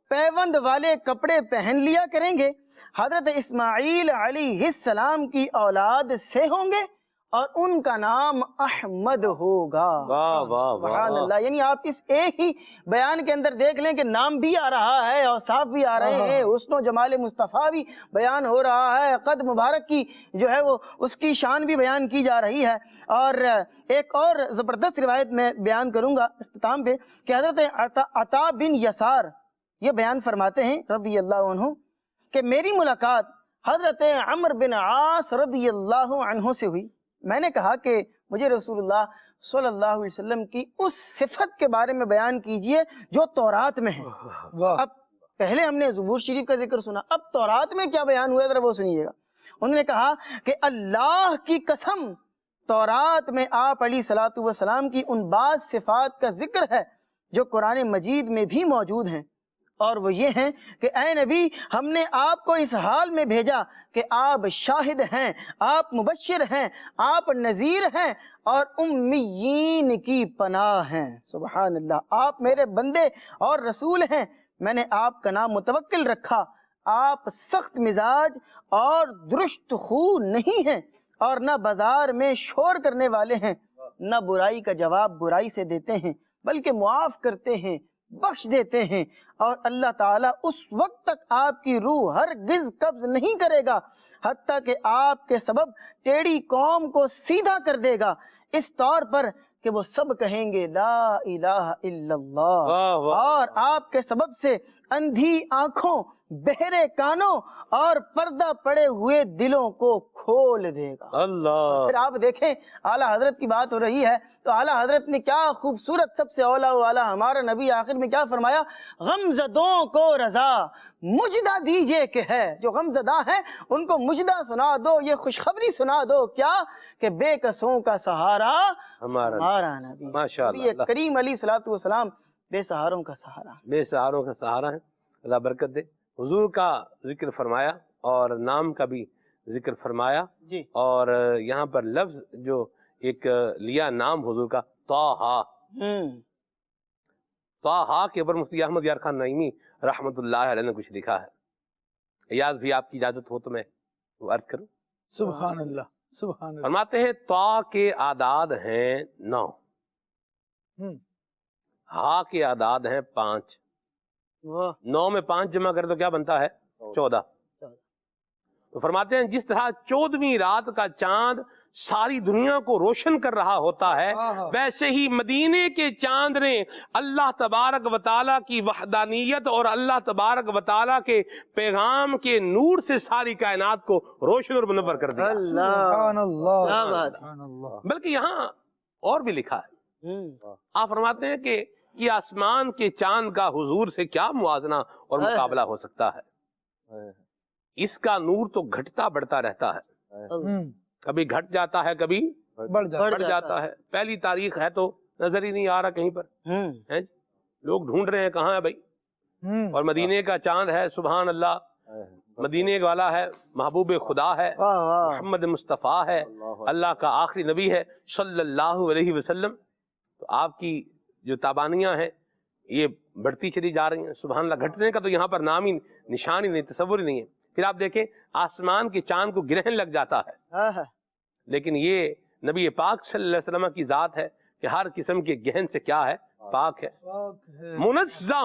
پیوند والے کپڑے پہن لیا کریں گے، حضرت اسماعیل علیہ السلام کی اولاد سے ہوں گے اور ان کا نام احمد ہوگا۔ واہ واہ سبحان اللہ۔ یعنی آپ اس ایک ہی بیان کے اندر دیکھ لیں کہ نام بھی آ رہا ہے، اوصاف بھی آ رہے ہیں، حسن و جمال مصطفیٰ بھی بیان ہو رہا ہے، قد مبارک کی جو ہے وہ اس کی شان بھی بیان کی جا رہی ہے۔ اور ایک اور زبردست روایت میں بیان کروں گا اختتام پہ کہ حضرت عطا بن یسار یہ بیان فرماتے ہیں رضی اللہ عنہ کہ میری ملاقات حضرت عمر بن عاص رضی اللہ عنہ سے ہوئی۔ میں نے کہا کہ مجھے رسول اللہ صلی اللہ علیہ وسلم کی اس صفت کے بارے میں بیان کیجئے جو تورات میں ہے۔ اب پہلے ہم نے زبور شریف کا ذکر سنا، اب تورات میں کیا بیان ہوا ہے ذرا وہ سنیے گا۔ انہوں نے کہا کہ اللہ کی قسم تورات میں آپ علیہ الصلوۃ والسلام کی ان بعض صفات کا ذکر ہے جو قرآن مجید میں بھی موجود ہیں، اور وہ یہ ہیں کہ اے نبی ہم نے آپ کو اس حال میں بھیجا کہ آپ شاہد ہیں، آپ مبشر ہیں، آپ نذیر ہیں اور امیین کی پناہ ہیں۔ سبحان اللہ۔ آپ میرے بندے اور رسول ہیں، میں نے آپ کا نام متوکل رکھا، آپ سخت مزاج اور درست خو نہیں ہیں اور نہ بازار میں شور کرنے والے ہیں، نہ برائی کا جواب برائی سے دیتے ہیں بلکہ معاف کرتے ہیں، بخش دیتے ہیں، اور اللہ تعالیٰ اس وقت تک آپ کی روح ہرگز قبض نہیں کرے گا حتیٰ کہ آپ کے سبب ٹیڑھی قوم کو سیدھا کر دے گا، اس طور پر کہ وہ سب کہیں گے لا الہ الا اللہ، اور آپ کے سبب سے اندھی آنکھوں، بہرے کانوں اور پردہ پڑے ہوئے دلوں کو کھول دے گا۔ اللہ۔ پھر آپ دیکھیں اعلیٰ حضرت کی بات ہو رہی ہے تو اعلیٰ حضرت نے کیا خوبصورت، سب سے اولا والا ہمارا نبی آخر میں کیا فرمایا؟ غمزدوں کو رضا مجدہ دیجئے کہ ہے، جو غمزدہ ہیں ان کو مجدہ سنا دو، یہ خوشخبری سنا دو، کیا کہ بے کسوں کا سہارا ہمارا نبی۔ ماشاءاللہ۔ نبی کریم علیہ الصلوۃ والسلام بے سہاروں کا سہارا، بے سہاروں کا سہارا ہے۔ اللہ برکت دے۔ حضور کا ذکر فرمایا اور نام کا بھی ذکر فرمایا، اور یہاں پر لفظ جو ایک لیا نام حضور کا طٰہٰ، طٰہٰ کے اوپر مفتی احمد یار خان نعیمی رحمت اللہ علیہ نے کچھ لکھا ہے، یاد بھی آپ کی اجازت ہو تو میں وہ عرض کروں۔ سبحان اللہ، سبحان اللہ۔ فرماتے ہیں طٰ کے اعداد ہیں 9، ہا کے اعداد ہیں 5، 9 میں 5 جمع کرے تو کیا بنتا ہے؟ 14۔ تو فرماتے ہیں جس طرح 14ویں رات کا چاند ساری دنیا کو روشن کر رہا ہوتا ہے، ویسے ہی مدینے کے چاند نے اللہ تبارک و تعالیٰ کی وحدانیت اور اللہ تبارک و تعالیٰ کے پیغام کے نور سے ساری کائنات کو روشن اور منور کر دیا۔ سبحان اللہ۔ بلکہ یہاں اور بھی لکھا ہے، آپ فرماتے ہیں کہ یہ آسمان کے چاند کا حضور سے کیا موازنہ اور مقابلہ ہو سکتا ہے؟ اس کا نور تو گھٹتا بڑھتا رہتا ہے، کبھی گھٹ جاتا ہے کبھی بڑھ جاتا ہے۔ پہلی تاریخ ہے تو نظر ہی نہیں آ رہا کہیں پر، لوگ ڈھونڈ رہے ہیں کہاں ہے بھائی، اور مدینے کا چاند ہے، سبحان اللہ، مدینے والا ہے، محبوب خدا ہے، محمد مصطفیٰ ہے، اللہ کا آخری نبی ہے صلی اللہ علیہ وسلم۔ تو آپ کی جو تابانیاں ہیں یہ بڑھتی چلی جا رہی ہیں، سبحان اللہ۔ گھٹنے کا تو یہاں پر نام ہی، نشان ہی نہیں، تصور ہی نہیں ہے۔ پھر آپ دیکھیں آسمان کے چاند کو گرہن لگ جاتا ہے، لیکن یہ نبی پاک صلی اللہ علیہ وسلم کی ذات ہے کہ ہر قسم کے گہن سے کیا ہے؟ پاک ہے۔ منزہ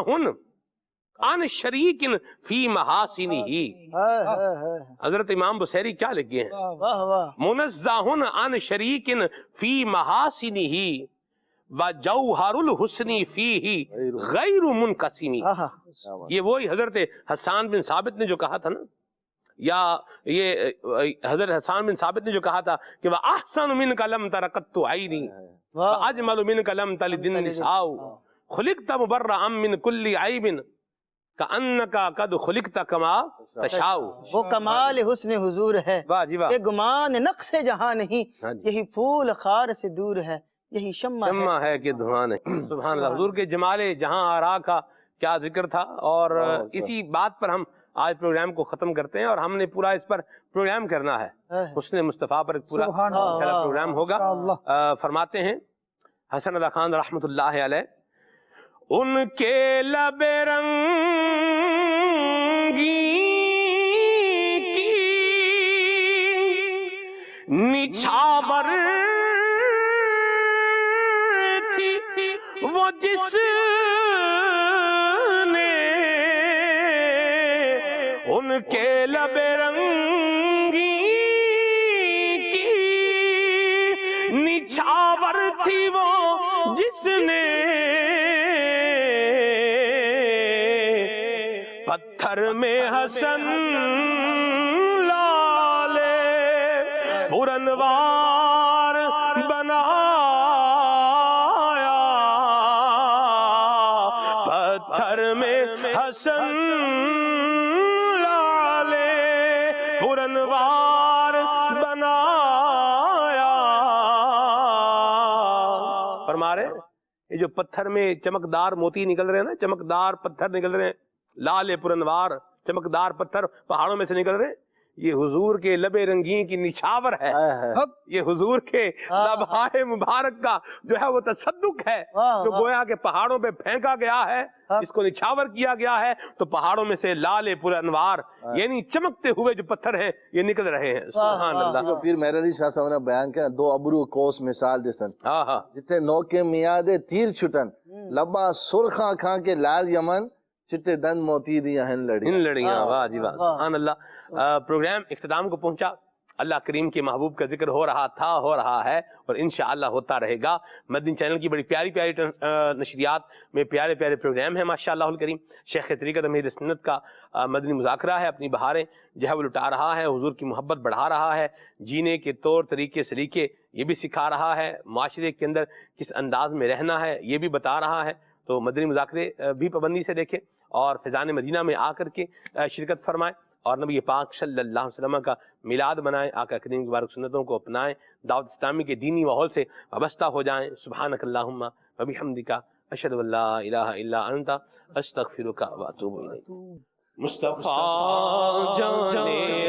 عن شریک فی محاسنہ، حضرت امام بصیری کیا لکھ گئے ہیں؟ منزہ عن شریک فی محاسنہ وجوہر الحسن فیہ غیر منقسم۔ یہ وہی حضرت حسان بن ثابت نے جو کہا تھا نا، یا یہ حضرت حسان بن ثابت نے جو کہا تھا کہ وَأَحْسَنُ مِنْكَ لَمْ تَرَ قَطُّ عَيْنِي وَأَجْمَلُ مِنْكَ لَمْ تَلِدِ النِّسَاءُ خُلِقْتَ مُبَرَّأً مِنْ كُلِّ عَيْبٍ كَأَنَّكَ قَدْ خُلِقْتَ كَمَا تَشَاءُ۔ وہ کمال حسن حضور ہے کہ گمان نقص جہاں نہیں، یہی پھول خار سے دور ہے، یہی شمع ہے کہ دھواں نہیں۔ سبحان اللہ۔ حضور کے جمال جہاں آرا کا کیا ذکر تھا، اور اسی بات پر ہم آج پروگرام کو ختم کرتے ہیں، اور ہم نے پورا اس پر پروگرام کرنا ہے، حسن مصطفیٰ پر پورا انشاءاللہ پروگرام ہوگا۔ فرماتے ہیں حسن رضا خان رحمت اللہ علیہ، ان کے لب رنگی نچھاور تھی وہ جس نے ان کے لب رنگی کی، نچھاور تھی وہ جس نے پتھر میں حسن لالے پرانوار بنایا، پتھر میں حسن لالے پرانوار بنایا۔ فرما رہے یہ جو پتھر میں چمکدار موتی نکل رہے ہیں نا، چمکدار پتھر نکل رہے ہیں، لال پرانوار چمکدار پتھر پہاڑوں میں سے نکل رہے ہیں، یہ حضور کے لب رنگین کی نچھاور ہے، یہ حضور کے لبہائے مبارک کا جو ہے وہ تصدق ہے، جو گویا کہ پہاڑوں پہ پھینکا گیا ہے، اس کو نچھاور کیا گیا ہے، تو پہاڑوں میں سے لال پرانوار یعنی چمکتے ہوئے جو پتھر ہیں یہ نکل رہے ہیں۔ سبحان اللہ۔ پیر مہر علی شاہ صاحب نے بیان کیا، دو ابرو کوس مثال جسن جتے نوکے میادے تیر چھٹن، لبا سرخاں کھاں کے لال یمن، چٹے دن موتی دیا ہن لڑیاں۔ واہ جی واہ، سبحان اللہ۔ پروگرام اختتام کو پہنچا، اللہ کریم کے محبوب کا ذکر ہو رہا تھا، ہو رہا ہے اور انشاءاللہ ہوتا رہے گا۔ مدنی چینل کی بڑی پیاری پیاری نشریات میں پیارے پیارے پروگرام ہیں ماشاءاللہ الکریم۔ شیخ طریقت امیر سنت کا مدنی مذاکرہ ہے، اپنی بہاریں جو ہے وہ لٹا رہا ہے، حضور کی محبت بڑھا رہا ہے، جینے کے طور طریقے سلیقے یہ بھی سکھا رہا ہے، معاشرے کے اندر کس انداز میں رہنا ہے یہ بھی بتا رہا ہے۔ تو مدنی مذاکرے بھی پابندی سے دیکھیں اور فیضان مدینہ میں آ کر کے شرکت فرمائیں اور نبی پاک صلی اللہ علیہ وسلم کا میلاد منائیں، آقا کریم کی مبارک سنتوں کو اپنائیں، دعوت اسلامی کے دینی ماحول سے وابستہ ہو جائیں۔ سبحانک اللہم و بحمدک، اشہد ان لا الہ الا انت، استغفرک و اتوب الیک۔ مصطفیٰ جان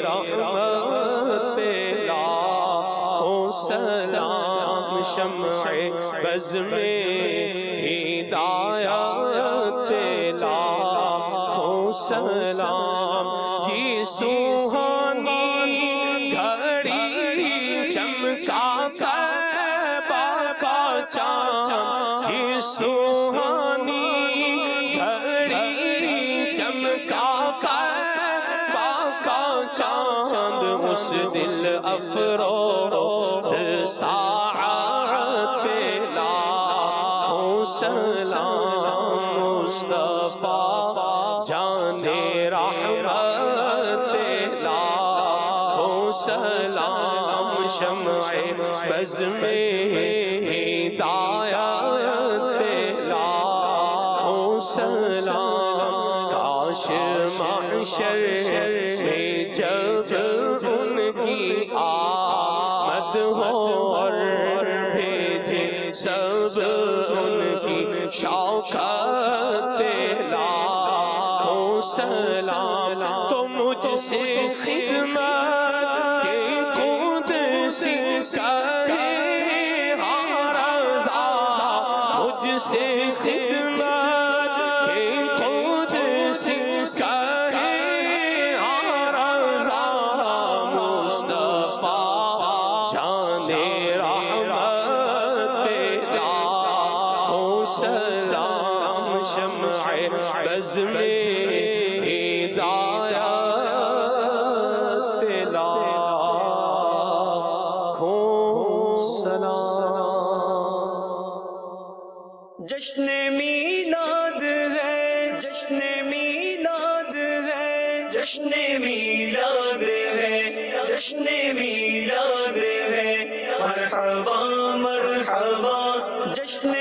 رحمت پہ لاکھوں سلام، شمع بز میں ہدایت پہ لاکھوں سلام، جی سوہانی گھڑی چمکا طیبہ کا چاند، جی سوہانی گھڑی چمکا طیبہ کا چاند، اس دل افروز ساعت پہ لاکھوں سلام، مصطفیٰ جان رحمت پہ لاکھوں سلام، شمع بز میں ہدایت پہ لاکھوں سلام، کاش محشر میں جب ان کی آمد ہو اور بھیجے سب ان کی شوکت پہ لاکھوں سلام، تو مجھ سے خدمت کے قدسی کہے ہاں رضا، مجھ سے خدمت کے قدسی کہے ہاں رضا، مصطفیٰ جان رحمت پہ لاکھوں سلام، شمع بز میں ہدایت پہ لاکھوں سلام۔ جشن میلاد ہے، جشن میلاد ہے، جشن میلاد ہے، جشن میلاد ہے، مرحبا مرحبا جشن